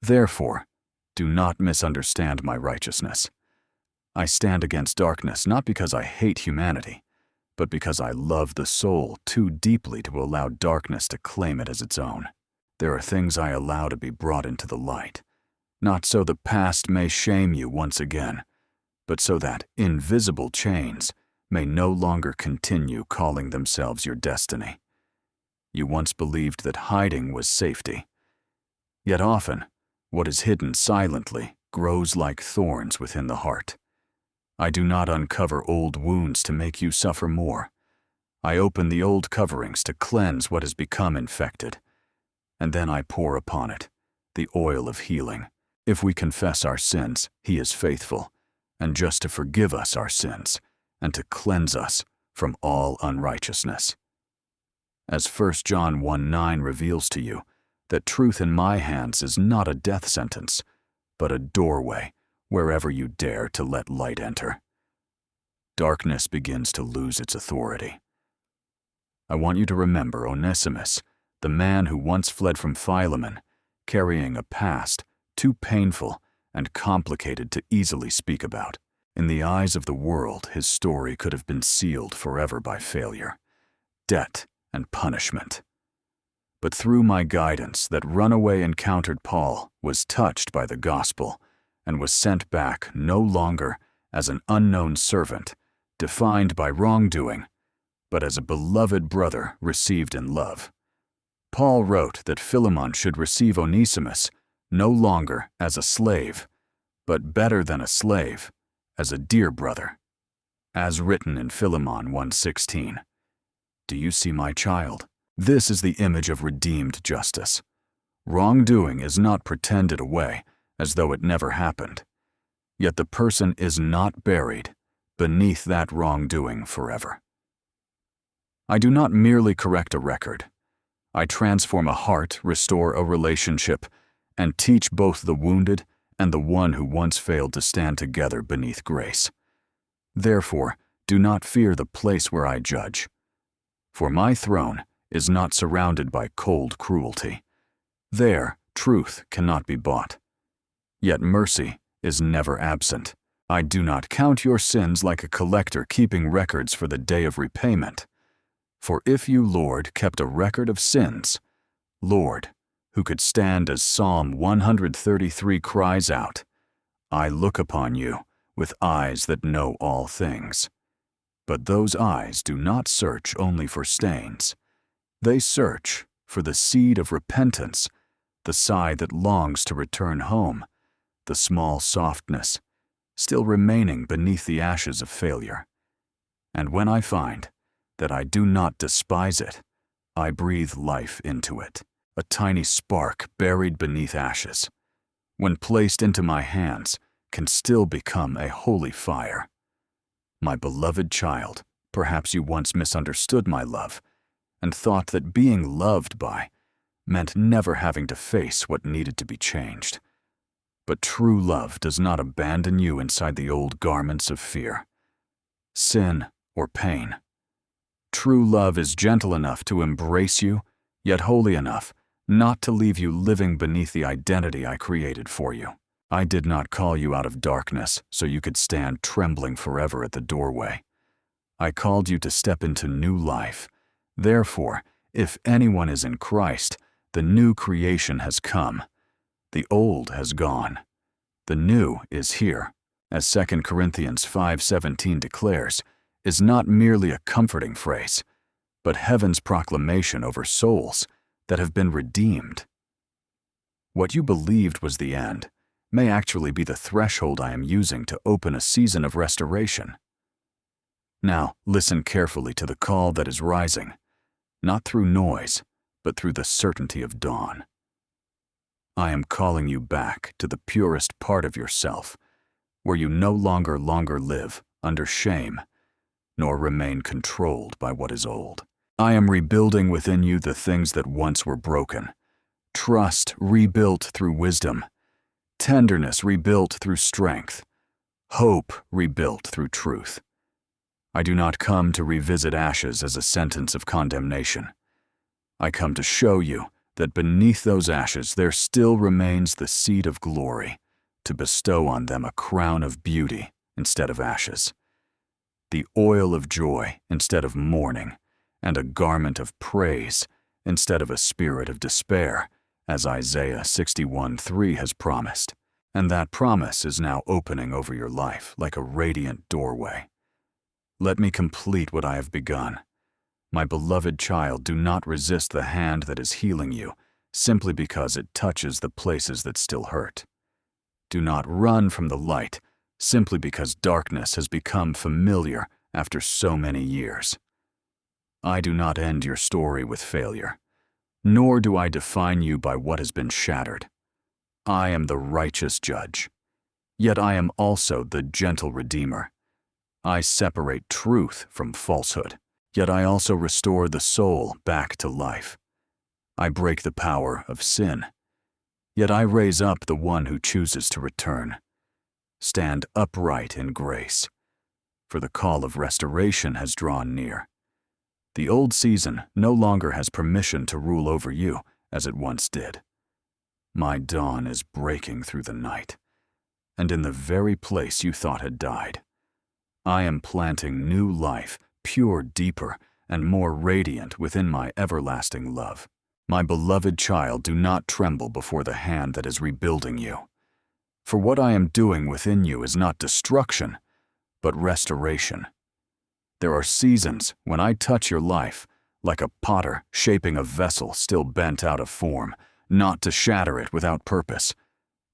Therefore, do not misunderstand my righteousness. I stand against darkness not because I hate humanity, but because I love the soul too deeply to allow darkness to claim it as its own. There are things I allow to be brought into the light, not so the past may shame you once again, but so that invisible chains may no longer continue calling themselves your destiny. You once believed that hiding was safety, yet often what is hidden silently grows like thorns within the heart. I do not uncover old wounds to make you suffer more. I open the old coverings to cleanse what has become infected, and then I pour upon it the oil of healing. If we confess our sins, he is faithful, and just to forgive us our sins, and to cleanse us from all unrighteousness. As 1 John 1:9 reveals to you, that truth in my hands is not a death sentence, but a doorway wherever you dare to let light enter. Darkness begins to lose its authority. I want you to remember Onesimus, the man who once fled from Philemon, carrying a past too painful and complicated to easily speak about. In the eyes of the world, his story could have been sealed forever by failure, debt, and punishment. But through my guidance, that runaway encountered Paul was touched by the gospel and was sent back no longer as an unknown servant, defined by wrongdoing, but as a beloved brother received in love. Paul wrote that Philemon should receive Onesimus no longer as a slave, but better than a slave, as a dear brother. As written in Philemon 1:16, "Do you see my child? This is the image of redeemed justice. Wrongdoing is not pretended away as though it never happened, yet the person is not buried beneath that wrongdoing forever." I do not merely correct a record. I transform a heart, restore a relationship, and teach both the wounded and the one who once failed to stand together beneath grace. Therefore, do not fear the place where I judge. For my throne is not surrounded by cold cruelty. There, truth cannot be bought. Yet mercy is never absent. I do not count your sins like a collector keeping records for the day of repayment. For if you, Lord, kept a record of sins, Lord, who could stand as Psalm 133 cries out, "I look upon you with eyes that know all things." But those eyes do not search only for stains. They search for the seed of repentance, the sigh that longs to return home, the small softness still remaining beneath the ashes of failure. And when I find that I do not despise it, I breathe life into it, a tiny spark buried beneath ashes, when placed into my hands, can still become a holy fire. My beloved child, perhaps you once misunderstood my love and thought that being loved by meant never having to face what needed to be changed. But true love does not abandon you inside the old garments of fear, sin, or pain. True love is gentle enough to embrace you, yet holy enough not to leave you living beneath the identity I created for you. I did not call you out of darkness so you could stand trembling forever at the doorway. I called you to step into new life. Therefore, if anyone is in Christ, the new creation has come. The old has gone. The new is here. As 2 Corinthians 5:17 declares, is not merely a comforting phrase, but heaven's proclamation over souls that have been redeemed. What you believed was the end may actually be the threshold I am using to open a season of restoration. Now, listen carefully to the call that is rising, not through noise, but through the certainty of dawn. I am calling you back to the purest part of yourself, where you no longer live under shame, nor remain controlled by what is old. I am rebuilding within you the things that once were broken. Trust rebuilt through wisdom. Tenderness rebuilt through strength. Hope rebuilt through truth. I do not come to revisit ashes as a sentence of condemnation. I come to show you that beneath those ashes there still remains the seed of glory, to bestow on them a crown of beauty instead of ashes, the oil of joy instead of mourning, and a garment of praise instead of a spirit of despair, as Isaiah 61:3 has promised. And that promise is now opening over your life like a radiant doorway. Let me complete what I have begun. My beloved child, do not resist the hand that is healing you simply because it touches the places that still hurt. Do not run from the light simply because darkness has become familiar after so many years. I do not end your story with failure, nor do I define you by what has been shattered. I am the righteous judge, yet I am also the gentle redeemer. I separate truth from falsehood, yet I also restore the soul back to life. I break the power of sin. Yet I raise up the one who chooses to return. Stand upright in grace, for the call of restoration has drawn near. The old season no longer has permission to rule over you as it once did. My dawn is breaking through the night, and in the very place you thought had died, I am planting new life, pure, deeper, and more radiant within my everlasting love. My beloved child, do not tremble before the hand that is rebuilding you. For what I am doing within you is not destruction, but restoration. There are seasons when I touch your life, like a potter shaping a vessel still bent out of form, not to shatter it without purpose,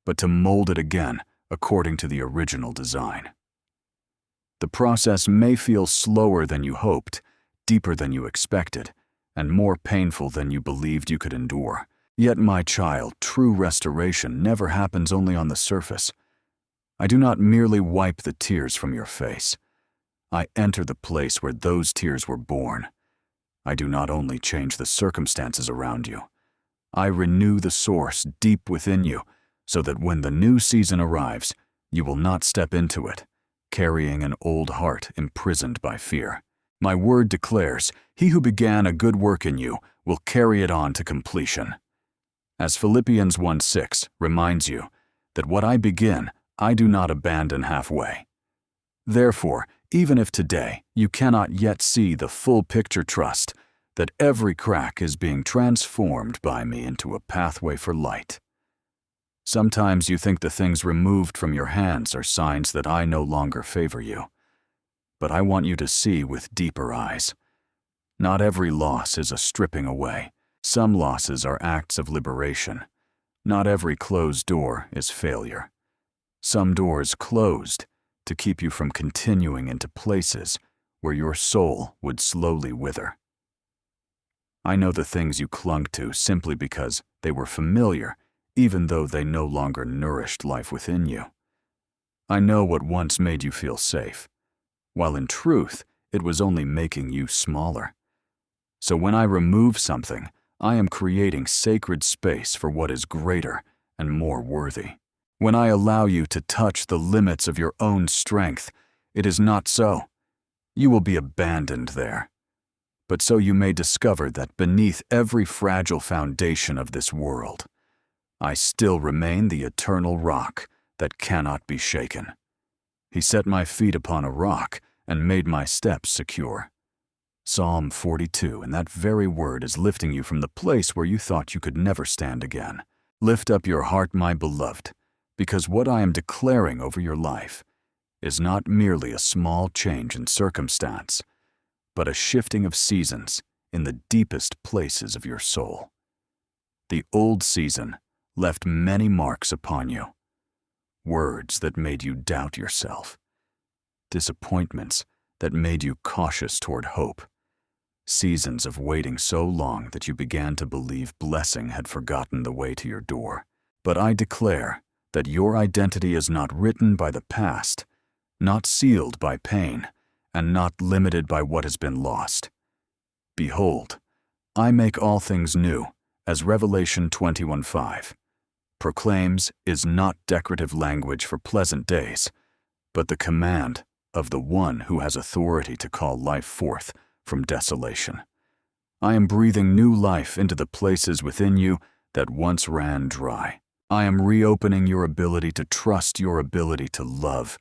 but to mold it again according to the original design. The process may feel slower than you hoped, deeper than you expected, and more painful than you believed you could endure. Yet, my child, true restoration never happens only on the surface. I do not merely wipe the tears from your face. I enter the place where those tears were born. I do not only change the circumstances around you. I renew the source deep within you, so that when the new season arrives, you will not step into it, carrying an old heart imprisoned by fear. My word declares, he who began a good work in you will carry it on to completion. As Philippians 1:6 reminds you, that what I begin, I do not abandon halfway. Therefore, even if today you cannot yet see the full picture, trust that every crack is being transformed by me into a pathway for light. Sometimes you think the things removed from your hands are signs that I no longer favor you. But I want you to see with deeper eyes. Not every loss is a stripping away. Some losses are acts of liberation. Not every closed door is failure. Some doors closed to keep you from continuing into places where your soul would slowly wither. I know the things you clung to simply because they were familiar, even though they no longer nourished life within you. I know what once made you feel safe, while in truth, it was only making you smaller. So when I remove something, I am creating sacred space for what is greater and more worthy. When I allow you to touch the limits of your own strength, it is not so. You will be abandoned there. But so you may discover that beneath every fragile foundation of this world, I still remain the eternal rock that cannot be shaken. He set my feet upon a rock and made my steps secure. Psalm 42, and that very word is lifting you from the place where you thought you could never stand again. Lift up your heart, my beloved, because what I am declaring over your life is not merely a small change in circumstance, but a shifting of seasons in the deepest places of your soul. The old season left many marks upon you, words that made you doubt yourself, disappointments that made you cautious toward hope, seasons of waiting so long that you began to believe blessing had forgotten the way to your door. But I declare that your identity is not written by the past, not sealed by pain, and not limited by what has been lost. Behold, I make all things new, as Revelation 21:5 proclaims, is not decorative language for pleasant days, but the command of the one who has authority to call life forth from desolation. I am breathing new life into the places within you that once ran dry. I am reopening your ability to trust, your ability to love,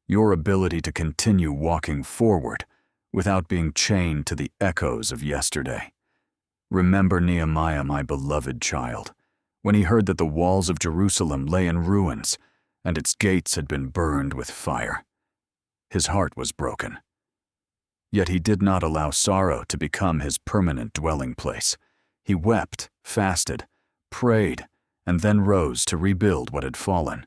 your ability to continue walking forward without being chained to the echoes of yesterday. Remember Nehemiah, my beloved child, when he heard that the walls of Jerusalem lay in ruins and its gates had been burned with fire. His heart was broken. Yet he did not allow sorrow to become his permanent dwelling place. He wept, fasted, prayed, and then rose to rebuild what had fallen.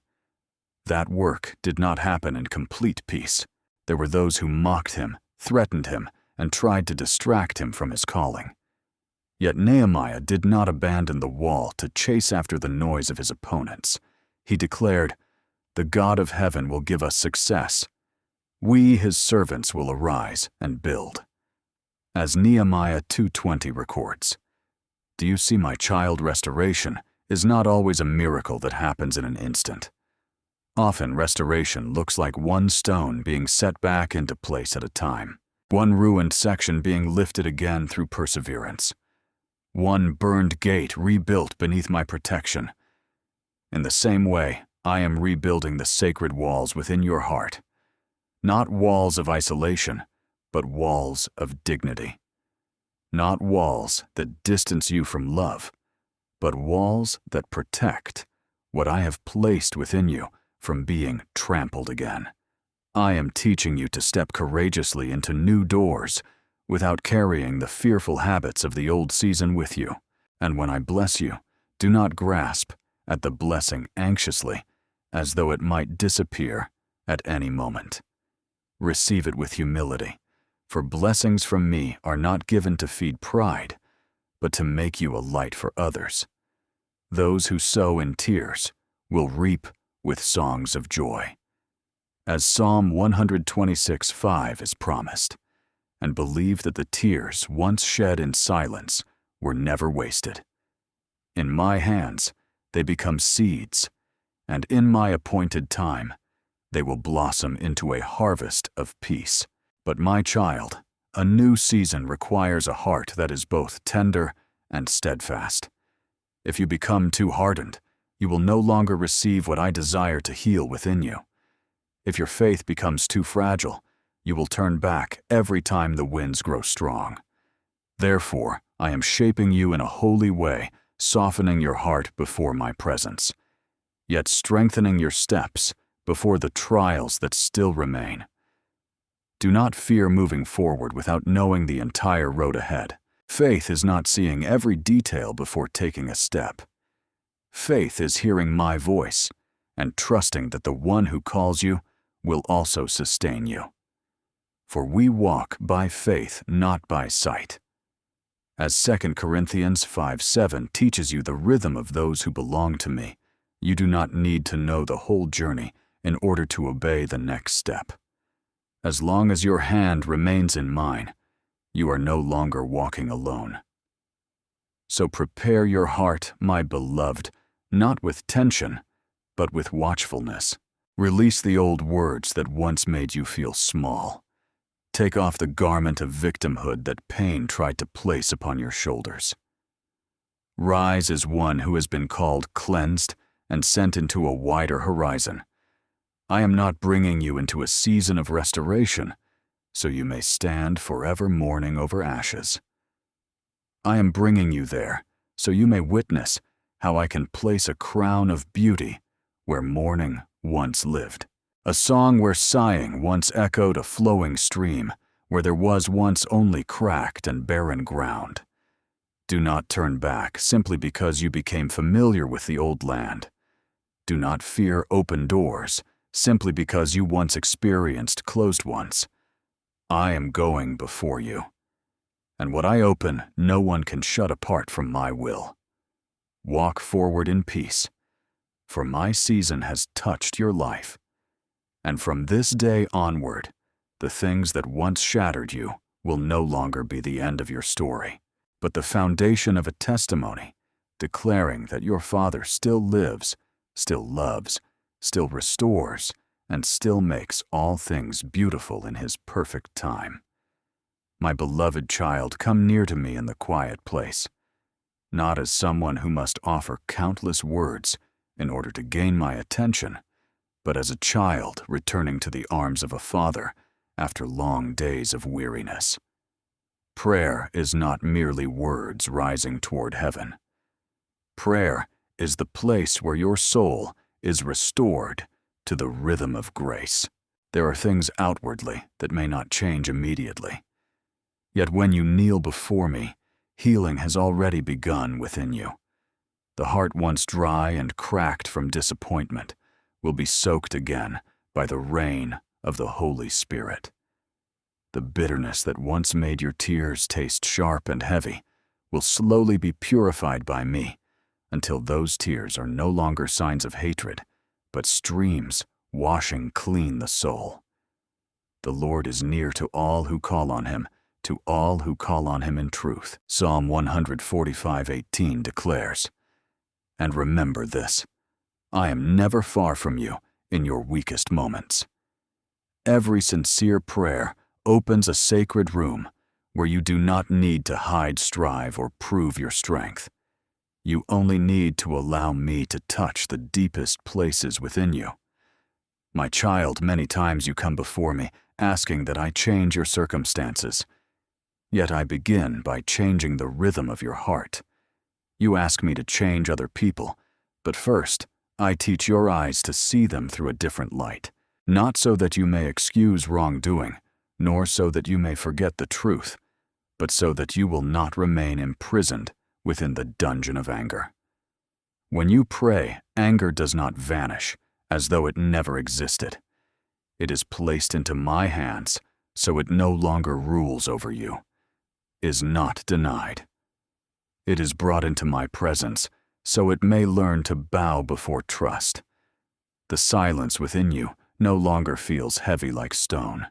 That work did not happen in complete peace. There were those who mocked him, threatened him, and tried to distract him from his calling. Yet Nehemiah did not abandon the wall to chase after the noise of his opponents. He declared, "The God of heaven will give us success. We, his servants, will arise and build." As Nehemiah 2:20 records, Do you see, my child? Restoration is not always a miracle that happens in an instant. Often restoration looks like one stone being set back into place at a time, one ruined section being lifted again through perseverance, one burned gate rebuilt beneath my protection. In the same way, I am rebuilding the sacred walls within your heart. Not walls of isolation, but walls of dignity. Not walls that distance you from love, but walls that protect what I have placed within you from being trampled again. I am teaching you to step courageously into new doors without carrying the fearful habits of the old season with you. And when I bless you, do not grasp at the blessing anxiously, as though it might disappear at any moment. Receive it with humility, for blessings from me are not given to feed pride, but to make you a light for others. Those who sow in tears will reap with songs of joy. As Psalm 126:5 is promised, and believe that the tears once shed in silence were never wasted. In my hands, they become seeds, and in my appointed time, they will blossom into a harvest of peace. But my child, a new season requires a heart that is both tender and steadfast. If you become too hardened, you will no longer receive what I desire to heal within you. If your faith becomes too fragile, you will turn back every time the winds grow strong. Therefore, I am shaping you in a holy way, softening your heart before my presence, yet strengthening your steps before the trials that still remain. Do not fear moving forward without knowing the entire road ahead. Faith is not seeing every detail before taking a step. Faith is hearing my voice and trusting that the one who calls you will also sustain you. For we walk by faith, not by sight. As 2 Corinthians 5:7 teaches you the rhythm of those who belong to me, you do not need to know the whole journey in order to obey the next step. As long as your hand remains in mine, you are no longer walking alone. So prepare your heart, my beloved, not with tension, but with watchfulness. Release the old words that once made you feel small. Take off the garment of victimhood that pain tried to place upon your shoulders. Rise as one who has been called cleansed and sent into a wider horizon. I am not bringing you into a season of restoration, so you may stand forever mourning over ashes. I am bringing you there, so you may witness how I can place a crown of beauty where mourning once lived. A song where sighing once echoed a flowing stream, where there was once only cracked and barren ground. Do not turn back simply because you became familiar with the old land. Do not fear open doors simply because you once experienced closed ones. I am going before you, and what I open no one can shut apart from my will. Walk forward in peace, for my season has touched your life. And from this day onward, the things that once shattered you will no longer be the end of your story, but the foundation of a testimony, declaring that your Father still lives, still loves, still restores, and still makes all things beautiful in His perfect time. My beloved child, come near to me in the quiet place, not as someone who must offer countless words in order to gain my attention, but as a child returning to the arms of a father after long days of weariness. Prayer is not merely words rising toward heaven. Prayer is the place where your soul is restored to the rhythm of grace. There are things outwardly that may not change immediately. Yet when you kneel before me, healing has already begun within you. The heart once dry and cracked from disappointment will be soaked again by the rain of the Holy Spirit. The bitterness that once made your tears taste sharp and heavy will slowly be purified by me until those tears are no longer signs of hatred, but streams washing clean the soul. The Lord is near to all who call on Him, to all who call on him in truth. Psalm 145:18 declares, "And remember this, I am never far from you in your weakest moments." Every sincere prayer opens a sacred room where you do not need to hide, strive, or prove your strength. You only need to allow me to touch the deepest places within you. My child, many times you come before me asking that I change your circumstances. Yet I begin by changing the rhythm of your heart. You ask me to change other people, but first, I teach your eyes to see them through a different light, not so that you may excuse wrongdoing, nor so that you may forget the truth, but so that you will not remain imprisoned within the dungeon of anger. When you pray, anger does not vanish, as though it never existed. It is placed into my hands, so it no longer rules over you, is not denied. It is brought into my presence, so it may learn to bow before trust. The silence within you no longer feels heavy like stone.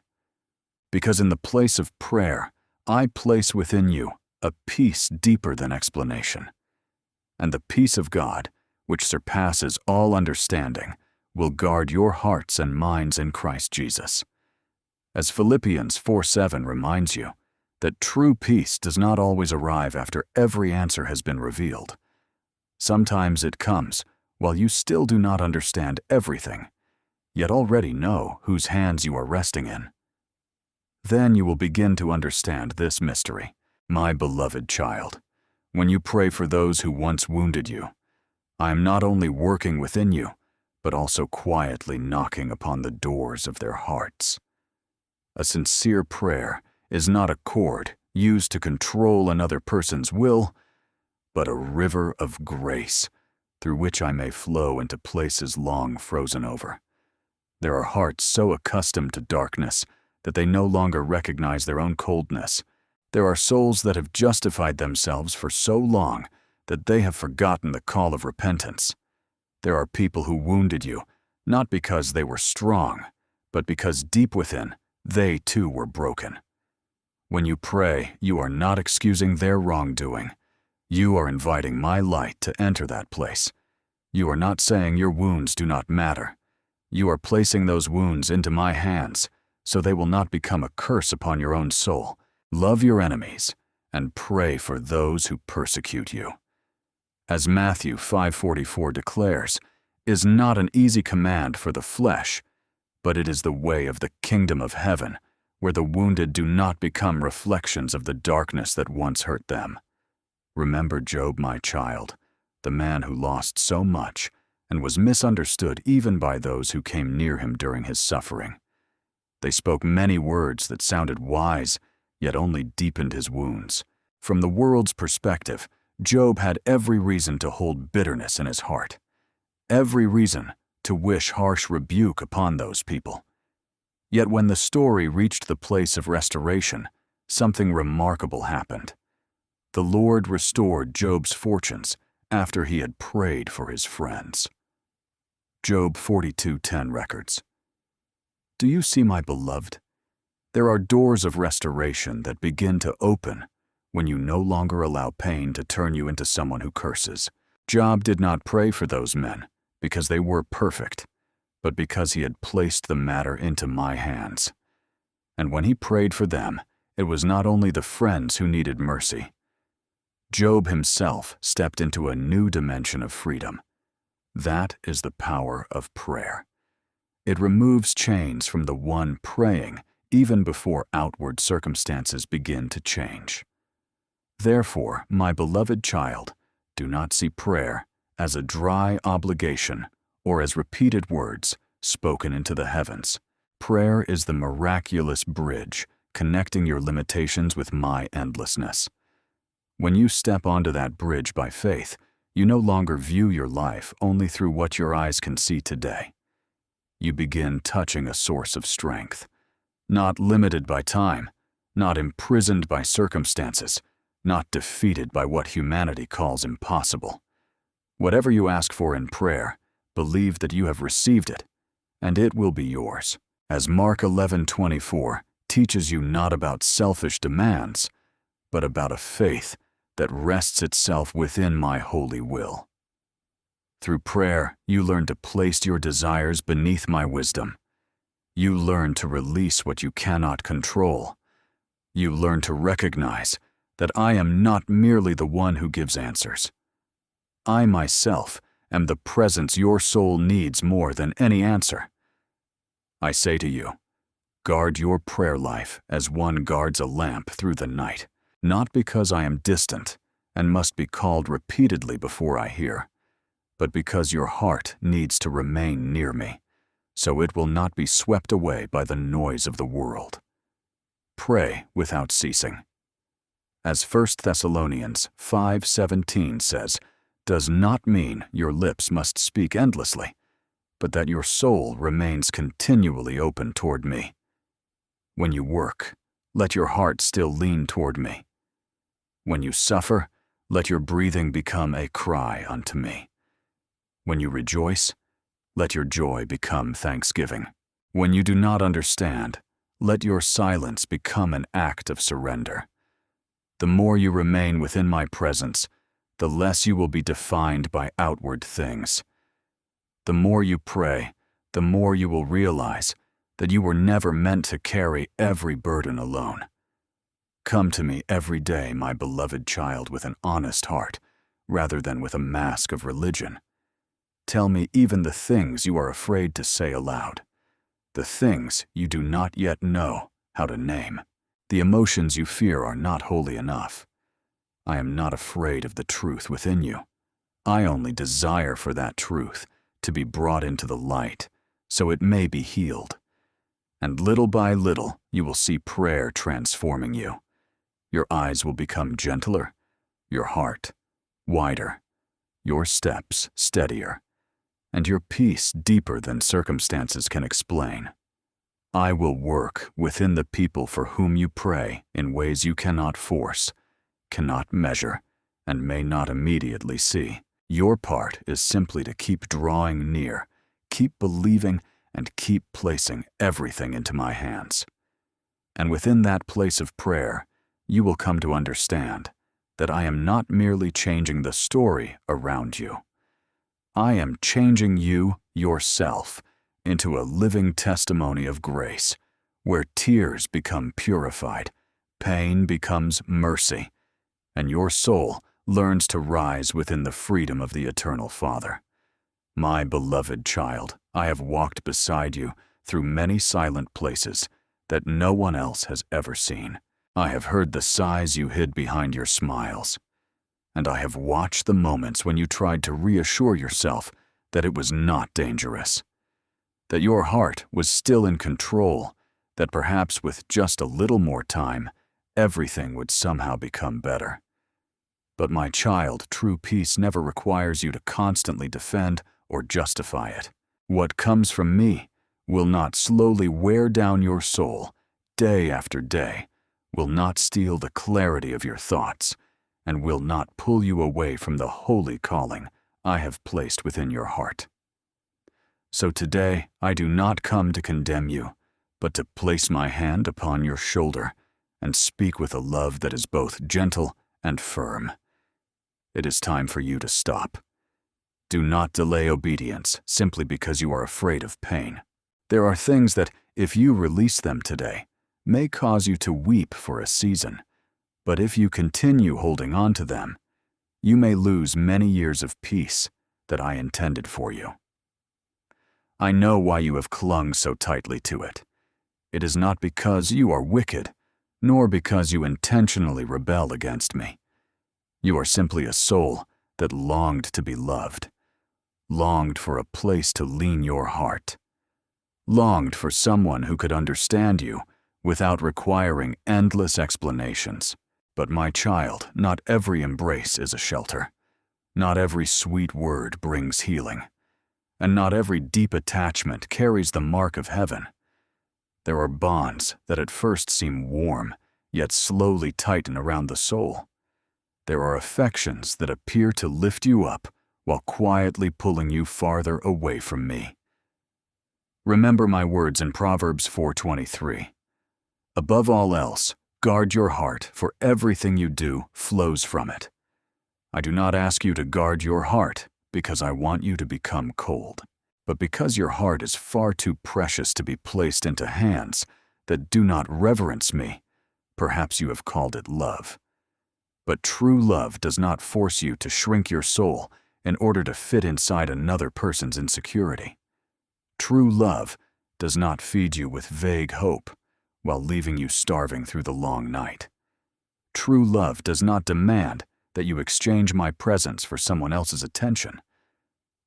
Because in the place of prayer, I place within you a peace deeper than explanation. And the peace of God, which surpasses all understanding, will guard your hearts and minds in Christ Jesus. As Philippians 4:7 reminds you, that true peace does not always arrive after every answer has been revealed. Sometimes it comes while you still do not understand everything, yet already know whose hands you are resting in. Then you will begin to understand this mystery, my beloved child. When you pray for those who once wounded you, I am not only working within you, but also quietly knocking upon the doors of their hearts. A sincere prayer is not a cord used to control another person's will, but a river of grace through which I may flow into places long frozen over. There are hearts so accustomed to darkness that they no longer recognize their own coldness. There are souls that have justified themselves for so long that they have forgotten the call of repentance. There are people who wounded you, not because they were strong, but because deep within, they too were broken. When you pray, you are not excusing their wrongdoing. You are inviting my light to enter that place. You are not saying your wounds do not matter. You are placing those wounds into my hands, so they will not become a curse upon your own soul. Love your enemies, and pray for those who persecute you. As Matthew 5:44 declares, is not an easy command for the flesh, but it is the way of the kingdom of heaven, where the wounded do not become reflections of the darkness that once hurt them. Remember Job, my child, the man who lost so much and was misunderstood even by those who came near him during his suffering. They spoke many words that sounded wise, yet only deepened his wounds. From the world's perspective, Job had every reason to hold bitterness in his heart, every reason to wish harsh rebuke upon those people. Yet when the story reached the place of restoration, something remarkable happened. The Lord restored Job's fortunes after he had prayed for his friends. Job 42:10 records, "Do you see, my beloved? There are doors of restoration that begin to open when you no longer allow pain to turn you into someone who curses." Job did not pray for those men because they were perfect, but because he had placed the matter into my hands. And when he prayed for them, it was not only the friends who needed mercy. Job himself stepped into a new dimension of freedom. That is the power of prayer. It removes chains from the one praying even before outward circumstances begin to change. Therefore, my beloved child, do not see prayer as a dry obligation or as repeated words spoken into the heavens. Prayer is the miraculous bridge connecting your limitations with my endlessness. When you step onto that bridge by faith, you no longer view your life only through what your eyes can see today. You begin touching a source of strength, not limited by time, not imprisoned by circumstances, not defeated by what humanity calls impossible. Whatever you ask for in prayer, believe that you have received it, and it will be yours. As Mark 11:24 teaches you not about selfish demands, but about a faith that rests itself within my holy will. Through prayer, you learn to place your desires beneath my wisdom. You learn to release what you cannot control. You learn to recognize that I am not merely the one who gives answers. I myself am the presence your soul needs more than any answer. I say to you, guard your prayer life as one guards a lamp through the night, not because I am distant and must be called repeatedly before I hear, but because your heart needs to remain near me, so it will not be swept away by the noise of the world. Pray without ceasing. As 1 Thessalonians 5:17 says, does not mean your lips must speak endlessly, but that your soul remains continually open toward me. When you work, let your heart still lean toward me. When you suffer, let your breathing become a cry unto me. When you rejoice, let your joy become thanksgiving. When you do not understand, let your silence become an act of surrender. The more you remain within my presence, the less you will be defined by outward things. The more you pray, the more you will realize that you were never meant to carry every burden alone. Come to me every day, my beloved child, with an honest heart, rather than with a mask of religion. Tell me even the things you are afraid to say aloud, the things you do not yet know how to name. The emotions you fear are not holy enough. I am not afraid of the truth within you. I only desire for that truth to be brought into the light, so it may be healed. And little by little, you will see prayer transforming you. Your eyes will become gentler, your heart wider, your steps steadier, and your peace deeper than circumstances can explain. I will work within the people for whom you pray in ways you cannot force, cannot measure, and may not immediately see. Your part is simply to keep drawing near, keep believing, and keep placing everything into my hands. And within that place of prayer, you will come to understand that I am not merely changing the story around you. I am changing you yourself into a living testimony of grace, where tears become purified, pain becomes mercy, and your soul learns to rise within the freedom of the eternal Father. My beloved child, I have walked beside you through many silent places that no one else has ever seen. I have heard the sighs you hid behind your smiles, and I have watched the moments when you tried to reassure yourself that it was not dangerous, that your heart was still in control, that perhaps with just a little more time, everything would somehow become better. But my child, true peace never requires you to constantly defend or justify it. What comes from me will not slowly wear down your soul day after day, will not steal the clarity of your thoughts, and will not pull you away from the holy calling I have placed within your heart. So today I do not come to condemn you, but to place my hand upon your shoulder and speak with a love that is both gentle and firm. It is time for you to stop. Do not delay obedience simply because you are afraid of pain. There are things that, if you release them today, may cause you to weep for a season, but if you continue holding on to them, you may lose many years of peace that I intended for you. I know why you have clung so tightly to it. It is not because you are wicked, nor because you intentionally rebel against me. You are simply a soul that longed to be loved, longed for a place to lean your heart, longed for someone who could understand you without requiring endless explanations. But my child, not every embrace is a shelter. Not every sweet word brings healing. And not every deep attachment carries the mark of heaven. There are bonds that at first seem warm, yet slowly tighten around the soul. There are affections that appear to lift you up while quietly pulling you farther away from me. Remember my words in Proverbs 4:23. Above all else, guard your heart, for everything you do flows from it. I do not ask you to guard your heart because I want you to become cold, but because your heart is far too precious to be placed into hands that do not reverence me. Perhaps you have called it love. But true love does not force you to shrink your soul in order to fit inside another person's insecurity. True love does not feed you with vague hope while leaving you starving through the long night. True love does not demand that you exchange my presence for someone else's attention.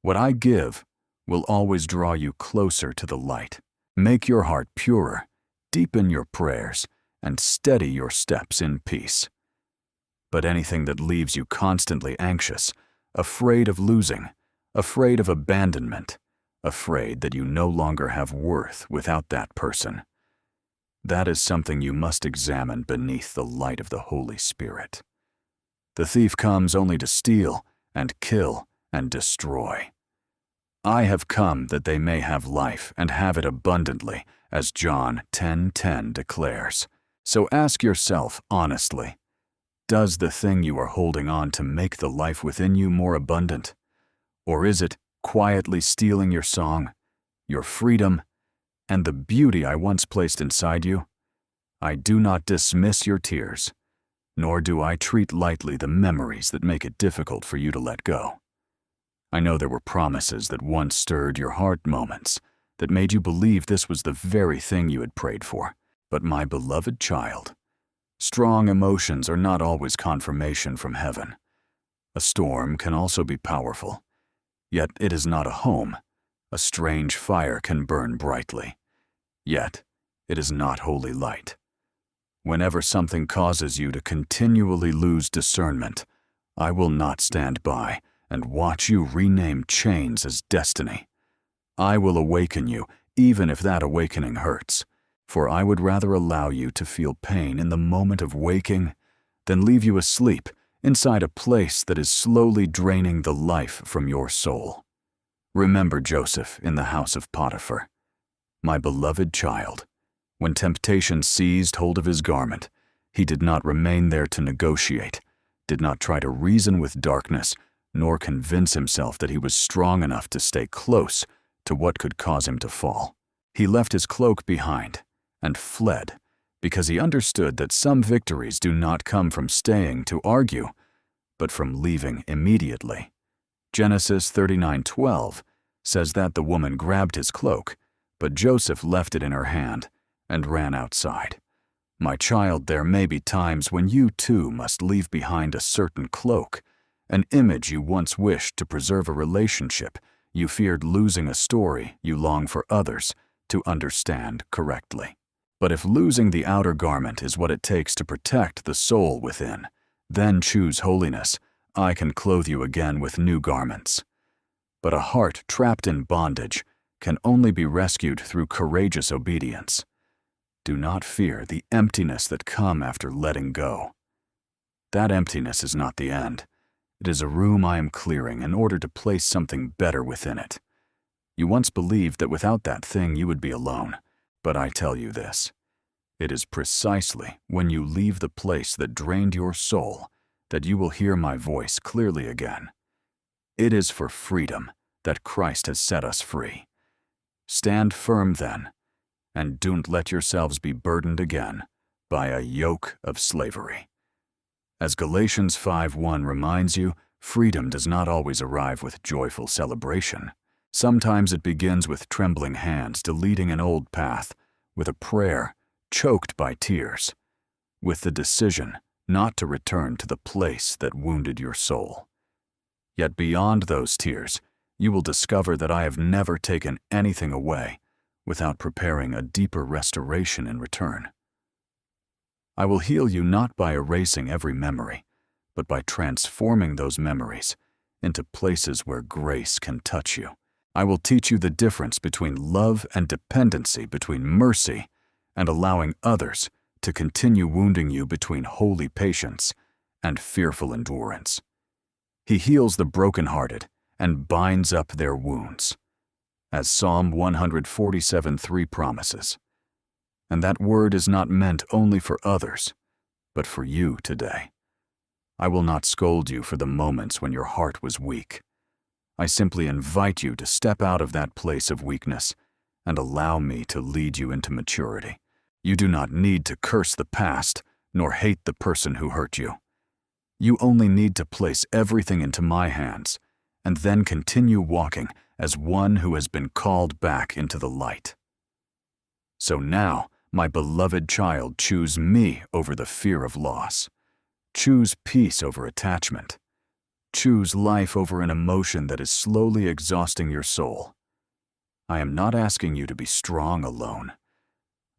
What I give will always draw you closer to the light, make your heart purer, deepen your prayers, and steady your steps in peace. But anything that leaves you constantly anxious, afraid of losing, afraid of abandonment, afraid that you no longer have worth without that person, that is something you must examine beneath the light of the Holy Spirit. The thief comes only to steal and kill and destroy. I have come that they may have life and have it abundantly, as John 10:10 declares. So ask yourself honestly, does the thing you are holding on to make the life within you more abundant? Or is it quietly stealing your song, your freedom, and the beauty I once placed inside you? I do not dismiss your tears, nor do I treat lightly the memories that make it difficult for you to let go. I know there were promises that once stirred your heart, moments that made you believe this was the very thing you had prayed for. But my beloved child, strong emotions are not always confirmation from heaven. A storm can also be powerful, yet it is not a home. A strange fire can burn brightly, yet it is not holy light. Whenever something causes you to continually lose discernment, I will not stand by and watch you rename chains as destiny. I will awaken you, even if that awakening hurts, for I would rather allow you to feel pain in the moment of waking than leave you asleep inside a place that is slowly draining the life from your soul. Remember Joseph in the house of Potiphar. My beloved child, when temptation seized hold of his garment, he did not remain there to negotiate, did not try to reason with darkness, nor convince himself that he was strong enough to stay close to what could cause him to fall. He left his cloak behind and fled because he understood that some victories do not come from staying to argue, but from leaving immediately. Genesis 39:12 says that the woman grabbed his cloak, but Joseph left it in her hand and ran outside. My child, there may be times when you too must leave behind a certain cloak, an image you once wished to preserve, a relationship you feared losing, a story you long for others to understand correctly. But if losing the outer garment is what it takes to protect the soul within, then choose holiness. I can clothe you again with new garments. But a heart trapped in bondage can only be rescued through courageous obedience. Do not fear the emptiness that comes after letting go. That emptiness is not the end. It is a room I am clearing in order to place something better within it. You once believed that without that thing you would be alone, but I tell you this. It is precisely when you leave the place that drained your soul that you will hear my voice clearly again. It is for freedom that Christ has set us free. Stand firm then, and don't let yourselves be burdened again by a yoke of slavery. As Galatians 5:1 reminds you, freedom does not always arrive with joyful celebration. Sometimes it begins with trembling hands deleting an old path, with a prayer choked by tears, with the decision not to return to the place that wounded your soul. Yet beyond those tears, you will discover that I have never taken anything away without preparing a deeper restoration in return. I will heal you not by erasing every memory, but by transforming those memories into places where grace can touch you. I will teach you the difference between love and dependency, between mercy and allowing others to continue wounding you, between holy patience and fearful endurance. He heals the brokenhearted and binds up their wounds, as Psalm 147:3 promises. And that word is not meant only for others, but for you today. I will not scold you for the moments when your heart was weak. I simply invite you to step out of that place of weakness and allow me to lead you into maturity. You do not need to curse the past, nor hate the person who hurt you. You only need to place everything into my hands, and then continue walking as one who has been called back into the light. So now, my beloved child, choose me over the fear of loss. Choose peace over attachment. Choose life over an emotion that is slowly exhausting your soul. I am not asking you to be strong alone.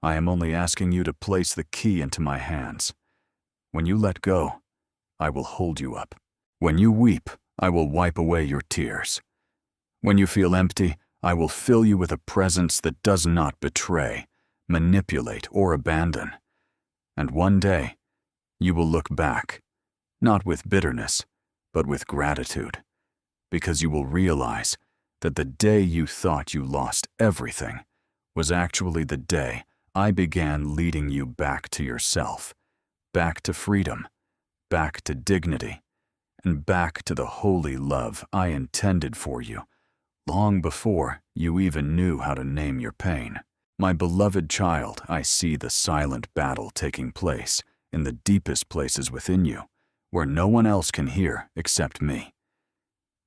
I am only asking you to place the key into my hands. When you let go, I will hold you up. When you weep, I will wipe away your tears. When you feel empty, I will fill you with a presence that does not betray, manipulate, or abandon. And one day, you will look back, not with bitterness, but with gratitude, because you will realize that the day you thought you lost everything was actually the day I began leading you back to yourself, back to freedom, back to dignity, and back to the holy love I intended for you long before you even knew how to name your pain. My beloved child, I see the silent battle taking place in the deepest places within you, where no one else can hear except me.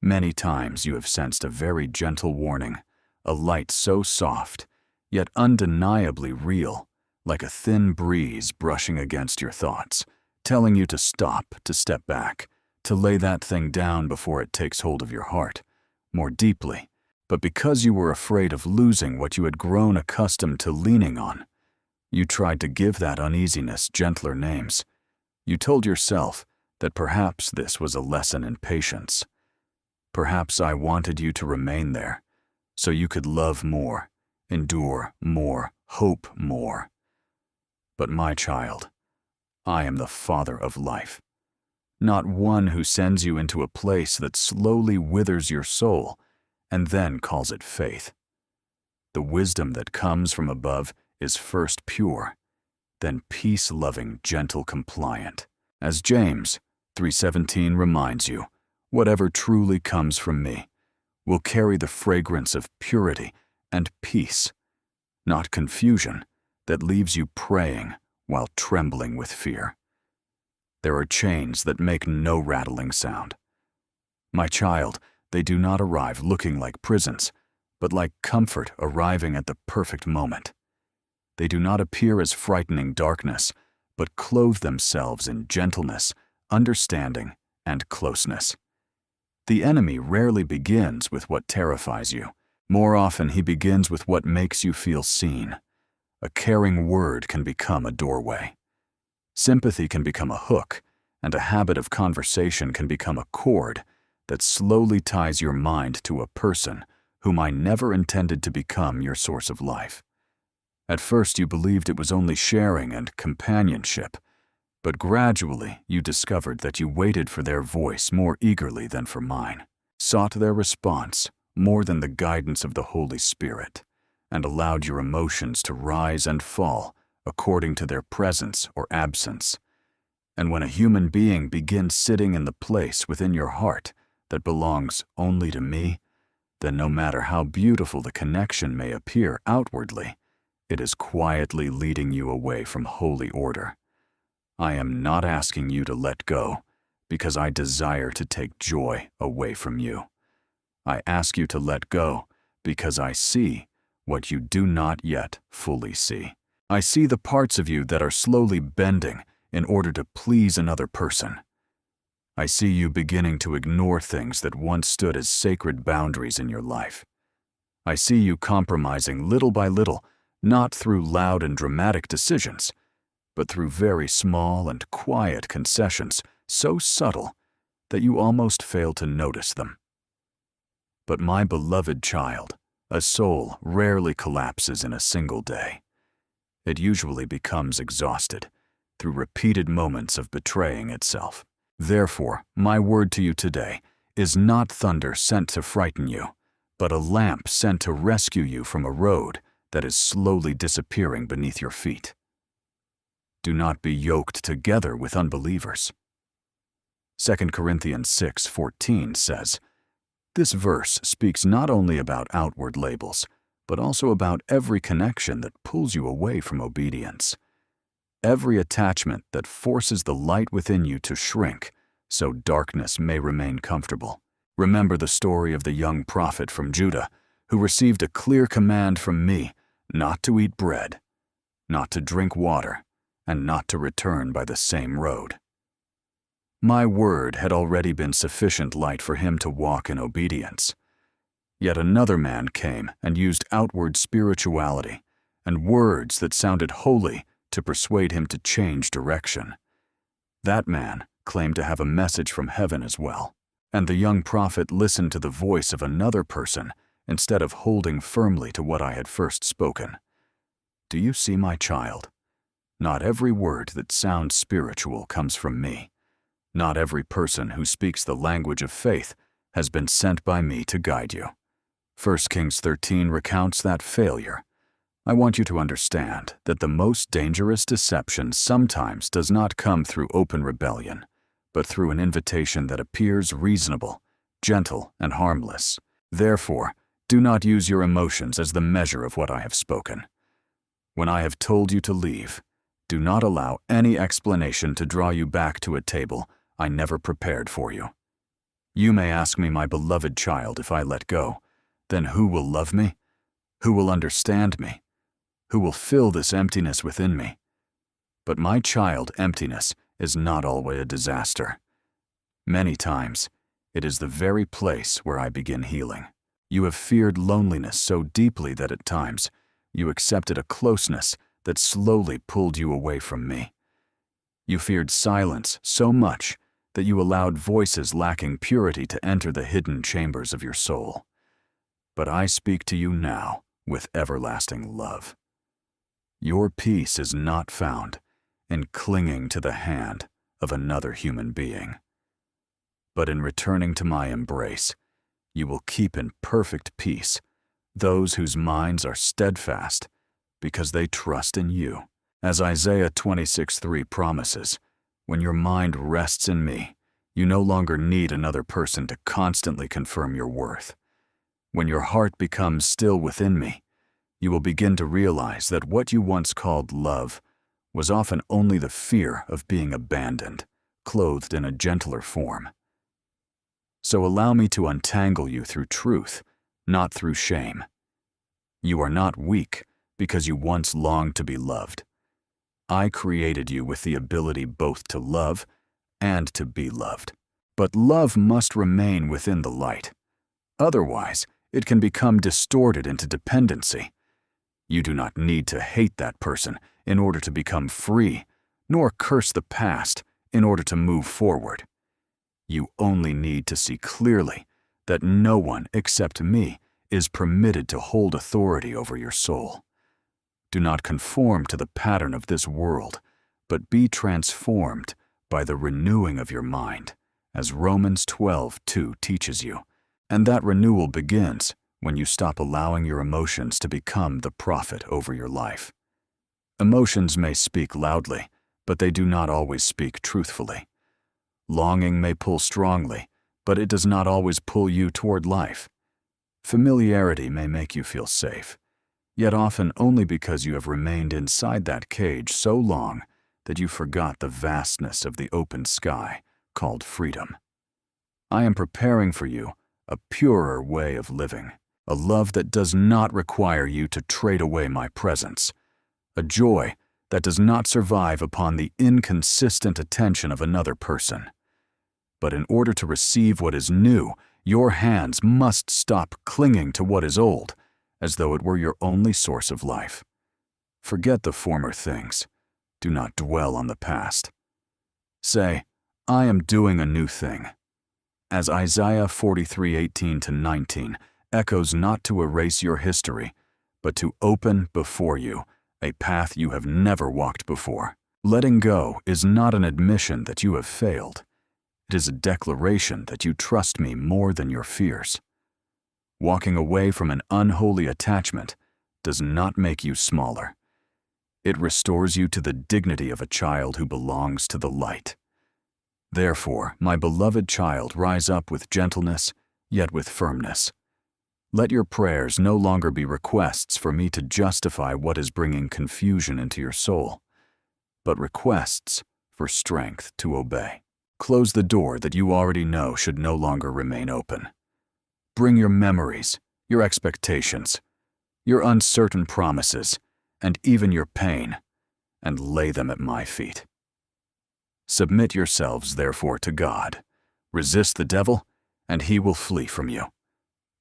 Many times you have sensed a very gentle warning, a light so soft, yet undeniably real, like a thin breeze brushing against your thoughts, telling you to stop, to step back, to lay that thing down before it takes hold of your heart, more deeply. But because you were afraid of losing what you had grown accustomed to leaning on, you tried to give that uneasiness gentler names. You told yourself that perhaps this was a lesson in patience. Perhaps I wanted you to remain there, so you could love more, endure more, hope more. But my child, I am the Father of life, not one who sends you into a place that slowly withers your soul and then calls it faith. The wisdom that comes from above is first pure, then peace-loving, gentle, compliant. As James 3:17 reminds you, whatever truly comes from me will carry the fragrance of purity and peace, not confusion that leaves you praying while trembling with fear. There are chains that make no rattling sound. My child, they do not arrive looking like prisons, but like comfort arriving at the perfect moment. They do not appear as frightening darkness, but clothe themselves in gentleness, understanding, and closeness. The enemy rarely begins with what terrifies you. More often, he begins with what makes you feel seen. A caring word can become a doorway. Sympathy can become a hook, and a habit of conversation can become a cord that slowly ties your mind to a person whom I never intended to become your source of life. At first, you believed it was only sharing and companionship, but gradually you discovered that you waited for their voice more eagerly than for mine, sought their response more than the guidance of the Holy Spirit, and allowed your emotions to rise and fall according to their presence or absence. And when a human being begins sitting in the place within your heart that belongs only to me, then no matter how beautiful the connection may appear outwardly, it is quietly leading you away from holy order. I am not asking you to let go because I desire to take joy away from you. I ask you to let go because I see what you do not yet fully see. I see the parts of you that are slowly bending in order to please another person. I see you beginning to ignore things that once stood as sacred boundaries in your life. I see you compromising little by little, not through loud and dramatic decisions, but through very small and quiet concessions, so subtle that you almost fail to notice them. But my beloved child, a soul rarely collapses in a single day. It usually becomes exhausted through repeated moments of betraying itself. Therefore, my word to you today is not thunder sent to frighten you, but a lamp sent to rescue you from a road that is slowly disappearing beneath your feet. Do not be yoked together with unbelievers. 2 Corinthians 6:14 says, this verse speaks not only about outward labels, but also about every connection that pulls you away from obedience. Every attachment that forces the light within you to shrink, so darkness may remain comfortable. Remember the story of the young prophet from Judah, who received a clear command from me not to eat bread, not to drink water, and not to return by the same road. My word had already been sufficient light for him to walk in obedience. Yet another man came and used outward spirituality and words that sounded holy to persuade him to change direction. That man claimed to have a message from heaven as well, and the young prophet listened to the voice of another person instead of holding firmly to what I had first spoken. Do you see, my child? Not every word that sounds spiritual comes from me. Not every person who speaks the language of faith has been sent by me to guide you. 1 Kings 13 recounts that failure. I want you to understand that the most dangerous deception sometimes does not come through open rebellion, but through an invitation that appears reasonable, gentle, and harmless. Therefore, do not use your emotions as the measure of what I have spoken. When I have told you to leave, do not allow any explanation to draw you back to a table I never prepared for you. You may ask me, my beloved child, if I let go, then who will love me? Who will understand me? Who will fill this emptiness within me? But my child, emptiness is not always a disaster. Many times, it is the very place where I begin healing. You have feared loneliness so deeply that at times you accepted a closeness that slowly pulled you away from me. You feared silence so much that you allowed voices lacking purity to enter the hidden chambers of your soul. But I speak to you now with everlasting love. Your peace is not found in clinging to the hand of another human being, but in returning to my embrace. You will keep in perfect peace those whose minds are steadfast because they trust in you. As Isaiah 26:3 promises, when your mind rests in me, you no longer need another person to constantly confirm your worth. When your heart becomes still within me, you will begin to realize that what you once called love was often only the fear of being abandoned, clothed in a gentler form. So allow me to untangle you through truth, not through shame. You are not weak because you once longed to be loved. I created you with the ability both to love and to be loved. But love must remain within the light. Otherwise, it can become distorted into dependency. You do not need to hate that person in order to become free, nor curse the past in order to move forward. You only need to see clearly that no one except me is permitted to hold authority over your soul. Do not conform to the pattern of this world, but be transformed by the renewing of your mind, as Romans 12:2 teaches you. And that renewal begins when you stop allowing your emotions to become the prophet over your life. Emotions may speak loudly, but they do not always speak truthfully. Longing may pull strongly, but it does not always pull you toward life. Familiarity may make you feel safe, yet often only because you have remained inside that cage so long that you forgot the vastness of the open sky called freedom. I am preparing for you a purer way of living, a love that does not require you to trade away my presence, a joy that does not survive upon the inconsistent attention of another person. But in order to receive what is new, your hands must stop clinging to what is old, as though it were your only source of life. Forget the former things. Do not dwell on the past. Say, I am doing a new thing. As Isaiah 43:18-19 echoes not to erase your history, but to open before you a path you have never walked before. Letting go is not an admission that you have failed. It is a declaration that you trust me more than your fears. Walking away from an unholy attachment does not make you smaller. It restores you to the dignity of a child who belongs to the light. Therefore, my beloved child, rise up with gentleness, yet with firmness. Let your prayers no longer be requests for me to justify what is bringing confusion into your soul, but requests for strength to obey. Close the door that you already know should no longer remain open. Bring your memories, your expectations, your uncertain promises, and even your pain, and lay them at my feet. Submit yourselves, therefore, to God. Resist the devil, and he will flee from you.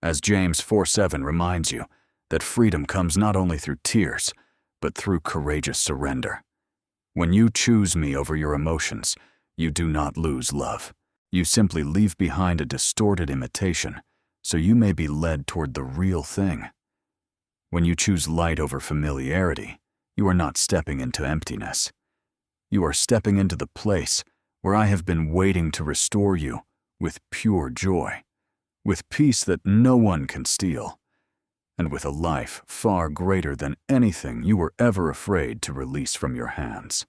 As James 4:7 reminds you, that freedom comes not only through tears, but through courageous surrender. When you choose me over your emotions, you do not lose love. You simply leave behind a distorted imitation, so you may be led toward the real thing. When you choose light over familiarity, you are not stepping into emptiness. You are stepping into the place where I have been waiting to restore you with pure joy, with peace that no one can steal, and with a life far greater than anything you were ever afraid to release from your hands.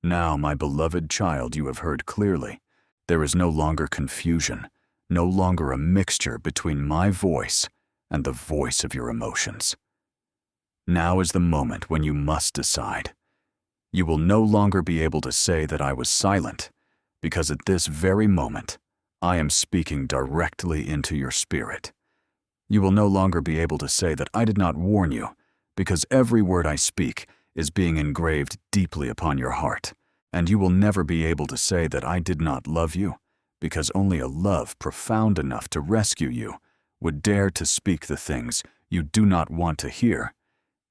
Now, my beloved child, you have heard clearly. There is no longer confusion, no longer a mixture between my voice and the voice of your emotions. Now is the moment when you must decide. You will no longer be able to say that I was silent, because at this very moment, I am speaking directly into your spirit. You will no longer be able to say that I did not warn you, because every word I speak is being engraved deeply upon your heart, and you will never be able to say that I did not love you, because only a love profound enough to rescue you would dare to speak the things you do not want to hear,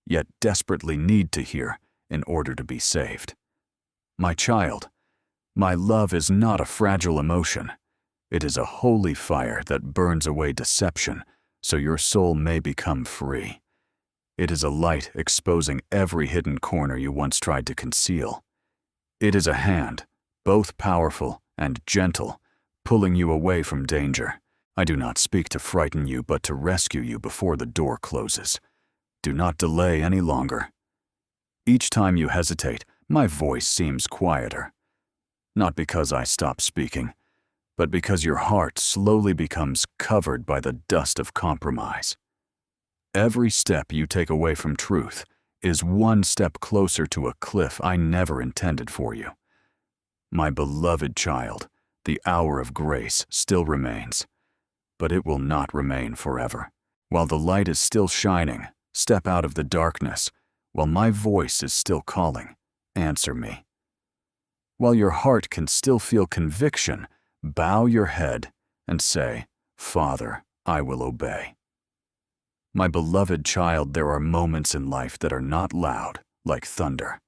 yet desperately need to hear in order to be saved. My child, my love is not a fragile emotion. It is a holy fire that burns away deception so your soul may become free. It is a light exposing every hidden corner you once tried to conceal. It is a hand, both powerful and gentle, pulling you away from danger. I do not speak to frighten you, but to rescue you before the door closes. Do not delay any longer. Each time you hesitate, my voice seems quieter. Not because I stop speaking, but because your heart slowly becomes covered by the dust of compromise. Every step you take away from truth is one step closer to a cliff I never intended for you. My beloved child, the hour of grace still remains, but it will not remain forever. While the light is still shining, step out of the darkness. While my voice is still calling, answer me. While your heart can still feel conviction, bow your head and say, Father, I will obey. My beloved child, there are moments in life that are not loud, like thunder.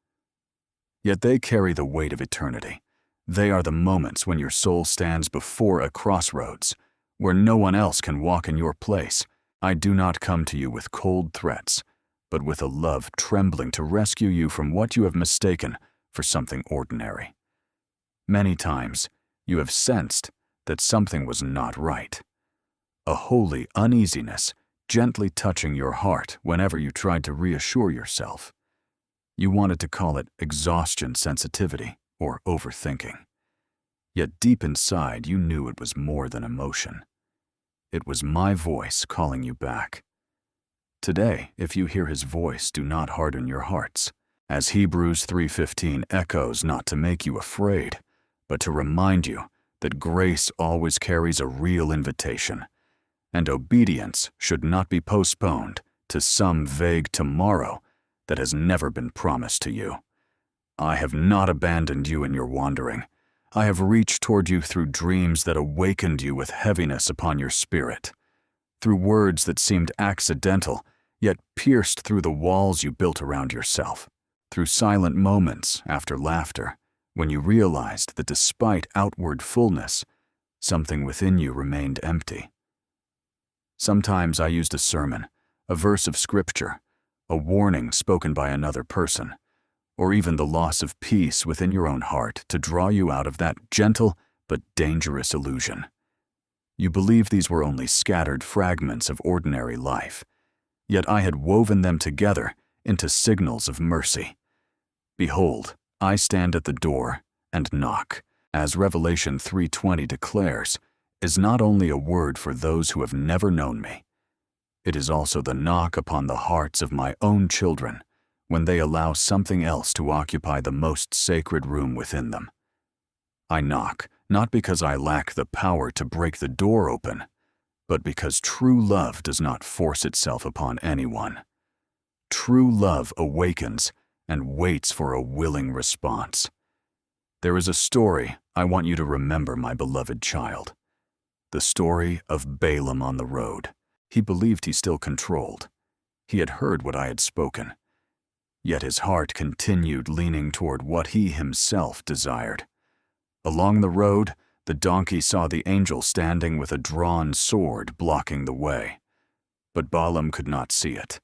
Yet they carry the weight of eternity. They are the moments when your soul stands before a crossroads, where no one else can walk in your place. I do not come to you with cold threats, but with a love trembling to rescue you from what you have mistaken for something ordinary. Many times, you have sensed that something was not right. A holy uneasiness gently touching your heart whenever you tried to reassure yourself. You wanted to call it exhaustion sensitivity or overthinking. Yet deep inside, you knew it was more than emotion. It was my voice calling you back. Today, if you hear his voice, do not harden your hearts. As Hebrews 3:15 echoes, not to make you afraid, but to remind you that grace always carries a real invitation, and obedience should not be postponed to some vague tomorrow that has never been promised to you. I have not abandoned you in your wandering. I have reached toward you through dreams that awakened you with heaviness upon your spirit, through words that seemed accidental, yet pierced through the walls you built around yourself, through silent moments after laughter, when you realized that despite outward fullness, something within you remained empty. Sometimes I used a sermon, a verse of scripture, a warning spoken by another person, or even the loss of peace within your own heart to draw you out of that gentle but dangerous illusion. You believed these were only scattered fragments of ordinary life, yet I had woven them together into signals of mercy. Behold, I stand at the door and knock, as Revelation 3:20 declares, is not only a word for those who have never known me. It is also the knock upon the hearts of my own children when they allow something else to occupy the most sacred room within them. I knock, not because I lack the power to break the door open, but because true love does not force itself upon anyone. True love awakens and waits for a willing response. There is a story I want you to remember, my beloved child. The story of Balaam on the road. He believed he still controlled. He had heard what I had spoken. Yet his heart continued leaning toward what he himself desired. Along the road, the donkey saw the angel standing with a drawn sword blocking the way. But Balaam could not see it.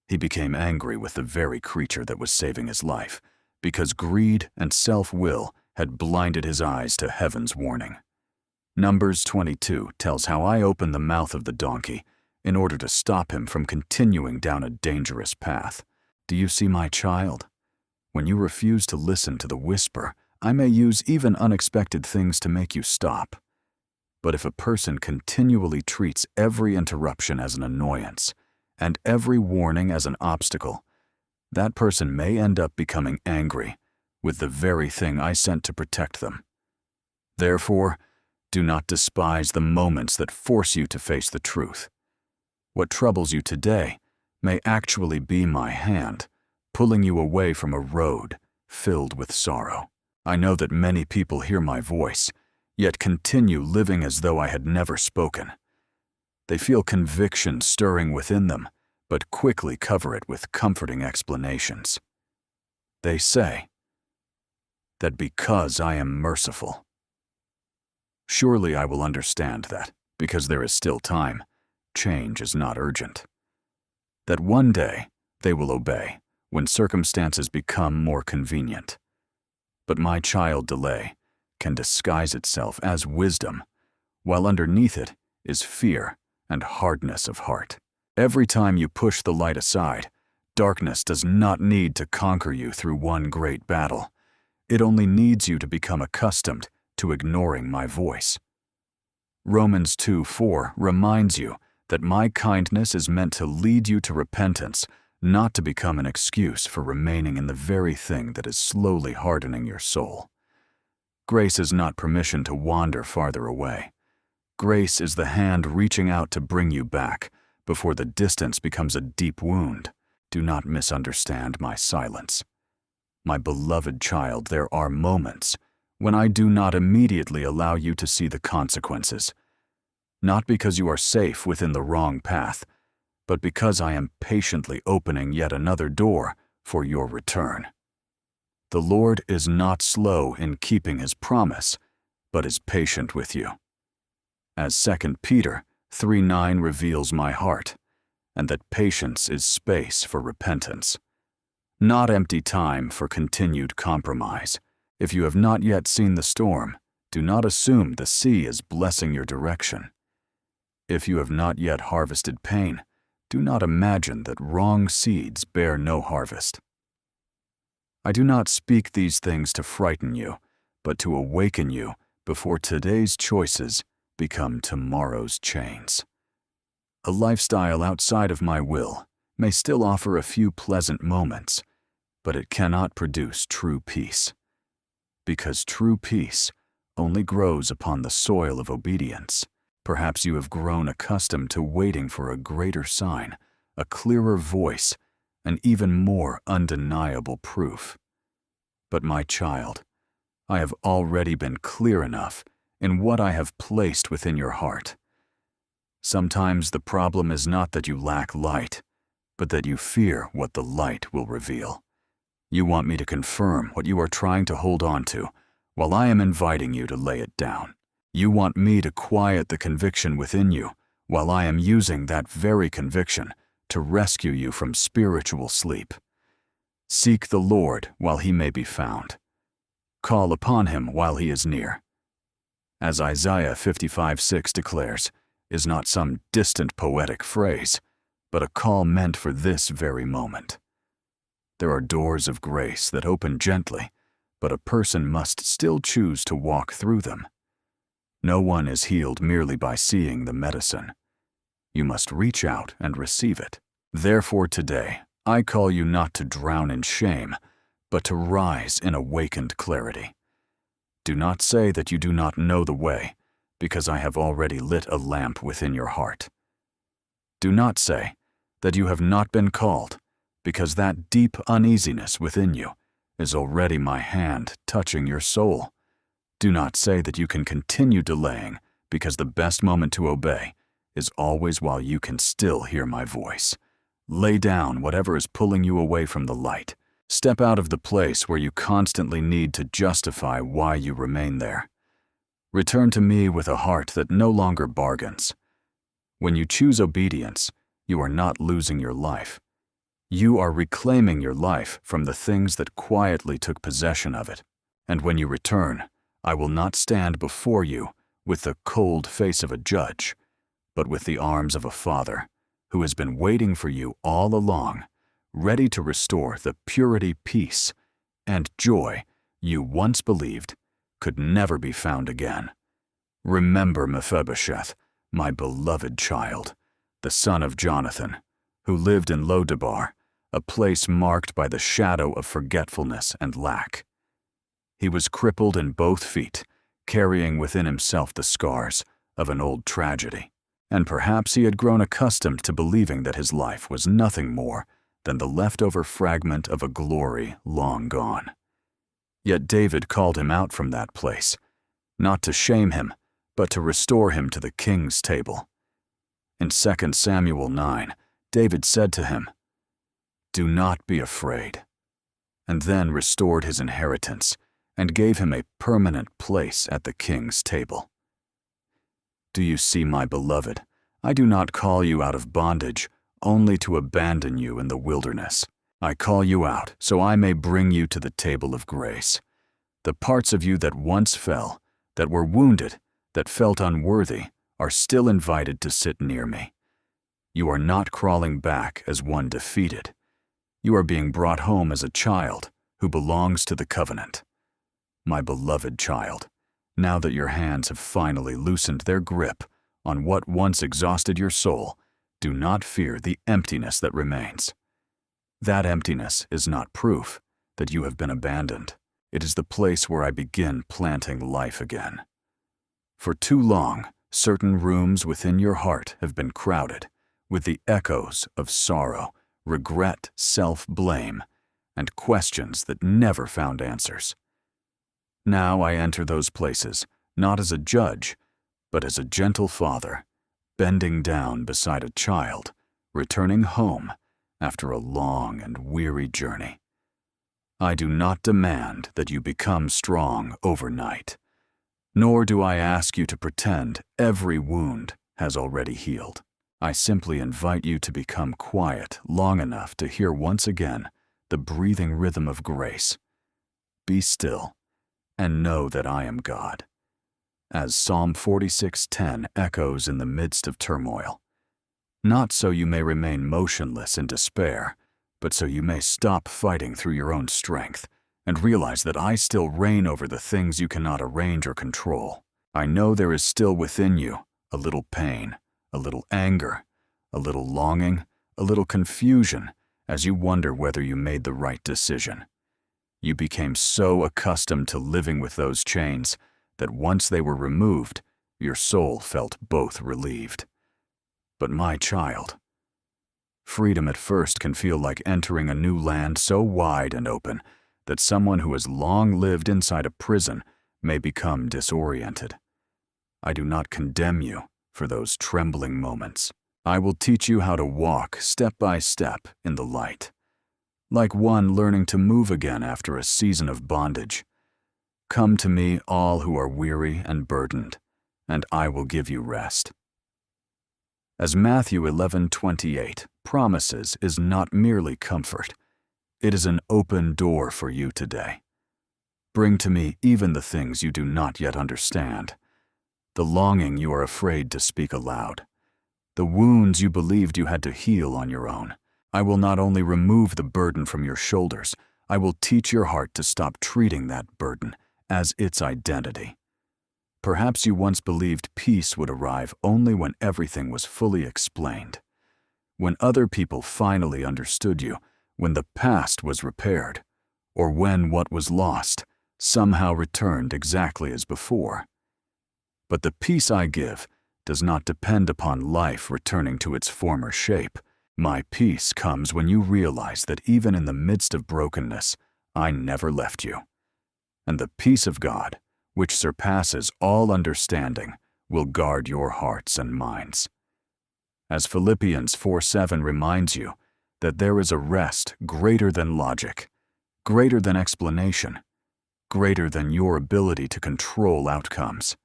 He became angry with the very creature that was saving his life, because greed and self-will had blinded his eyes to heaven's warning. Numbers 22 tells how I opened the mouth of the donkey in order to stop him from continuing down a dangerous path. Do you see, my child? When you refuse to listen to the whisper, I may use even unexpected things to make you stop. But if a person continually treats every interruption as an annoyance and every warning as an obstacle, that person may end up becoming angry with the very thing I sent to protect them. Therefore, do not despise the moments that force you to face the truth. What troubles you today may actually be my hand, pulling you away from a road filled with sorrow. I know that many people hear my voice, yet continue living as though I had never spoken. They feel conviction stirring within them, but quickly cover it with comforting explanations. They say that because I am merciful. Surely I will understand that, because there is still time, change is not urgent. That one day they will obey when circumstances become more convenient. But my child, delay can disguise itself as wisdom, while underneath it is fear and hardness of heart. Every time you push the light aside, darkness does not need to conquer you through one great battle. It only needs you to become accustomed to ignoring my voice. Romans 2:4 reminds you that my kindness is meant to lead you to repentance, not to become an excuse for remaining in the very thing that is slowly hardening your soul. Grace is not permission to wander farther away. Grace is the hand reaching out to bring you back before the distance becomes a deep wound. Do not misunderstand my silence. My beloved child, there are moments when I do not immediately allow you to see the consequences, not because you are safe within the wrong path, but because I am patiently opening yet another door for your return. The Lord is not slow in keeping his promise, but is patient with you. As 2 Peter 3:9 reveals my heart, and that patience is space for repentance, not empty time for continued compromise. If you have not yet seen the storm, do not assume the sea is blessing your direction. If you have not yet harvested pain, do not imagine that wrong seeds bear no harvest. I do not speak these things to frighten you, but to awaken you before today's choices become tomorrow's chains. A lifestyle outside of my will may still offer a few pleasant moments, but it cannot produce true peace. Because true peace only grows upon the soil of obedience. Perhaps you have grown accustomed to waiting for a greater sign, a clearer voice, and even more undeniable proof. But my child, I have already been clear enough in what I have placed within your heart. Sometimes the problem is not that you lack light, but that you fear what the light will reveal. You want me to confirm what you are trying to hold on to, while I am inviting you to lay it down. You want me to quiet the conviction within you, while I am using that very conviction to rescue you from spiritual sleep. Seek the Lord while he may be found. Call upon him while he is near. As Isaiah 55:6 declares, is not some distant poetic phrase, but a call meant for this very moment. There are doors of grace that open gently, but a person must still choose to walk through them. No one is healed merely by seeing the medicine. You must reach out and receive it. Therefore today, I call you not to drown in shame, but to rise in awakened clarity. Do not say that you do not know the way, because I have already lit a lamp within your heart. Do not say that you have not been called, because that deep uneasiness within you is already my hand touching your soul. Do not say that you can continue delaying, because the best moment to obey is always while you can still hear my voice. Lay down whatever is pulling you away from the light. Step out of the place where you constantly need to justify why you remain there. Return to me with a heart that no longer bargains. When you choose obedience, you are not losing your life. You are reclaiming your life from the things that quietly took possession of it. And when you return, I will not stand before you with the cold face of a judge, but with the arms of a father who has been waiting for you all along, ready to restore the purity, peace, and joy you once believed could never be found again. Remember Mephibosheth, my beloved child, the son of Jonathan, who lived in Lodebar, a place marked by the shadow of forgetfulness and lack. He was crippled in both feet, carrying within himself the scars of an old tragedy, and perhaps he had grown accustomed to believing that his life was nothing more than the leftover fragment of a glory long gone. Yet David called him out from that place, not to shame him, but to restore him to the king's table. In 2 Samuel 9, David said to him, "Do not be afraid," and then restored his inheritance and gave him a permanent place at the king's table. Do you see, my beloved, I do not call you out of bondage only to abandon you in the wilderness. I call you out so I may bring you to the table of grace. The parts of you that once fell, that were wounded, that felt unworthy, are still invited to sit near me. You are not crawling back as one defeated. You are being brought home as a child who belongs to the covenant. My beloved child, now that your hands have finally loosened their grip on what once exhausted your soul, do not fear the emptiness that remains. That emptiness is not proof that you have been abandoned. It is the place where I begin planting life again. For too long, certain rooms within your heart have been crowded with the echoes of sorrow, regret, self-blame, and questions that never found answers. Now I enter those places not as a judge, but as a gentle father, bending down beside a child, returning home after a long and weary journey. I do not demand that you become strong overnight, nor do I ask you to pretend every wound has already healed. I simply invite you to become quiet long enough to hear once again the breathing rhythm of grace. Be still and know that I am God. As Psalm 46:10 echoes in the midst of turmoil, not so you may remain motionless in despair, but so you may stop fighting through your own strength and realize that I still reign over the things you cannot arrange or control. I know there is still within you a little pain, a little anger, a little longing, a little confusion as you wonder whether you made the right decision. You became so accustomed to living with those chains that once they were removed, your soul felt both relieved. But my child, freedom at first can feel like entering a new land so wide and open that someone who has long lived inside a prison may become disoriented. I do not condemn you for those trembling moments. I will teach you how to walk step by step in the light, like one learning to move again after a season of bondage. Come to me, all who are weary and burdened, and I will give you rest. As Matthew 11:28 promises is not merely comfort, it is an open door for you today. Bring to me even the things you do not yet understand, the longing you are afraid to speak aloud, the wounds you believed you had to heal on your own. I will not only remove the burden from your shoulders, I will teach your heart to stop treating that burden as its identity. Perhaps you once believed peace would arrive only when everything was fully explained. When other people finally understood you, when the past was repaired, or when what was lost somehow returned exactly as before. But the peace I give does not depend upon life returning to its former shape. My peace comes when you realize that even in the midst of brokenness, I never left you. And the peace of God, which surpasses all understanding, will guard your hearts and minds. As Philippians 4:7 reminds you, that there is a rest greater than logic, greater than explanation, greater than your ability to control outcomes.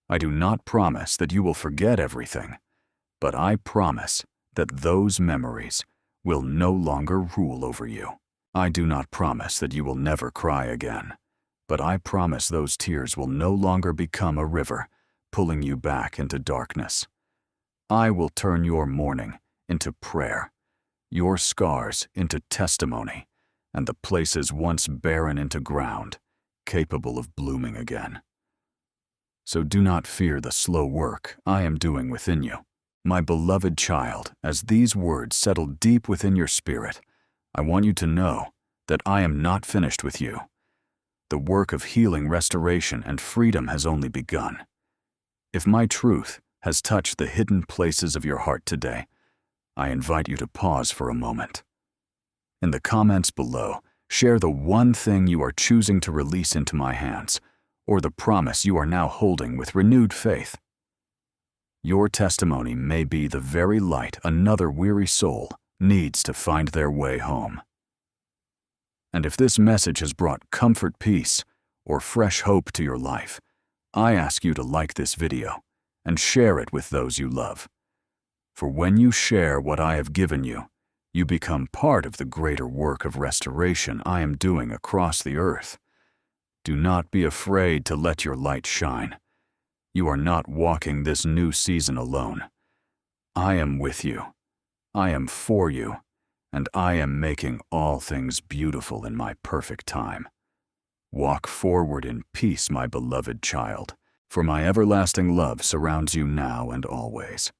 I do not promise that you will forget everything, but I promise that those memories will no longer rule over you. I do not promise that you will never cry again, but I promise those tears will no longer become a river, pulling you back into darkness. I will turn your mourning into prayer, your scars into testimony, and the places once barren into ground, capable of blooming again. So do not fear the slow work I am doing within you. My beloved child, as these words settle deep within your spirit, I want you to know that I am not finished with you. The work of healing, restoration, and freedom has only begun. If my truth has touched the hidden places of your heart today, I invite you to pause for a moment. In the comments below, share the one thing you are choosing to release into my hands, or the promise you are now holding with renewed faith. Your testimony may be the very light another weary soul needs to find their way home. And if this message has brought comfort, peace, or fresh hope to your life, I ask you to like this video and share it with those you love. For when you share what I have given you, you become part of the greater work of restoration I am doing across the earth. Do not be afraid to let your light shine. You are not walking this new season alone. I am with you. I am for you, and I am making all things beautiful in my perfect time. Walk forward in peace, my beloved child, for my everlasting love surrounds you now and always.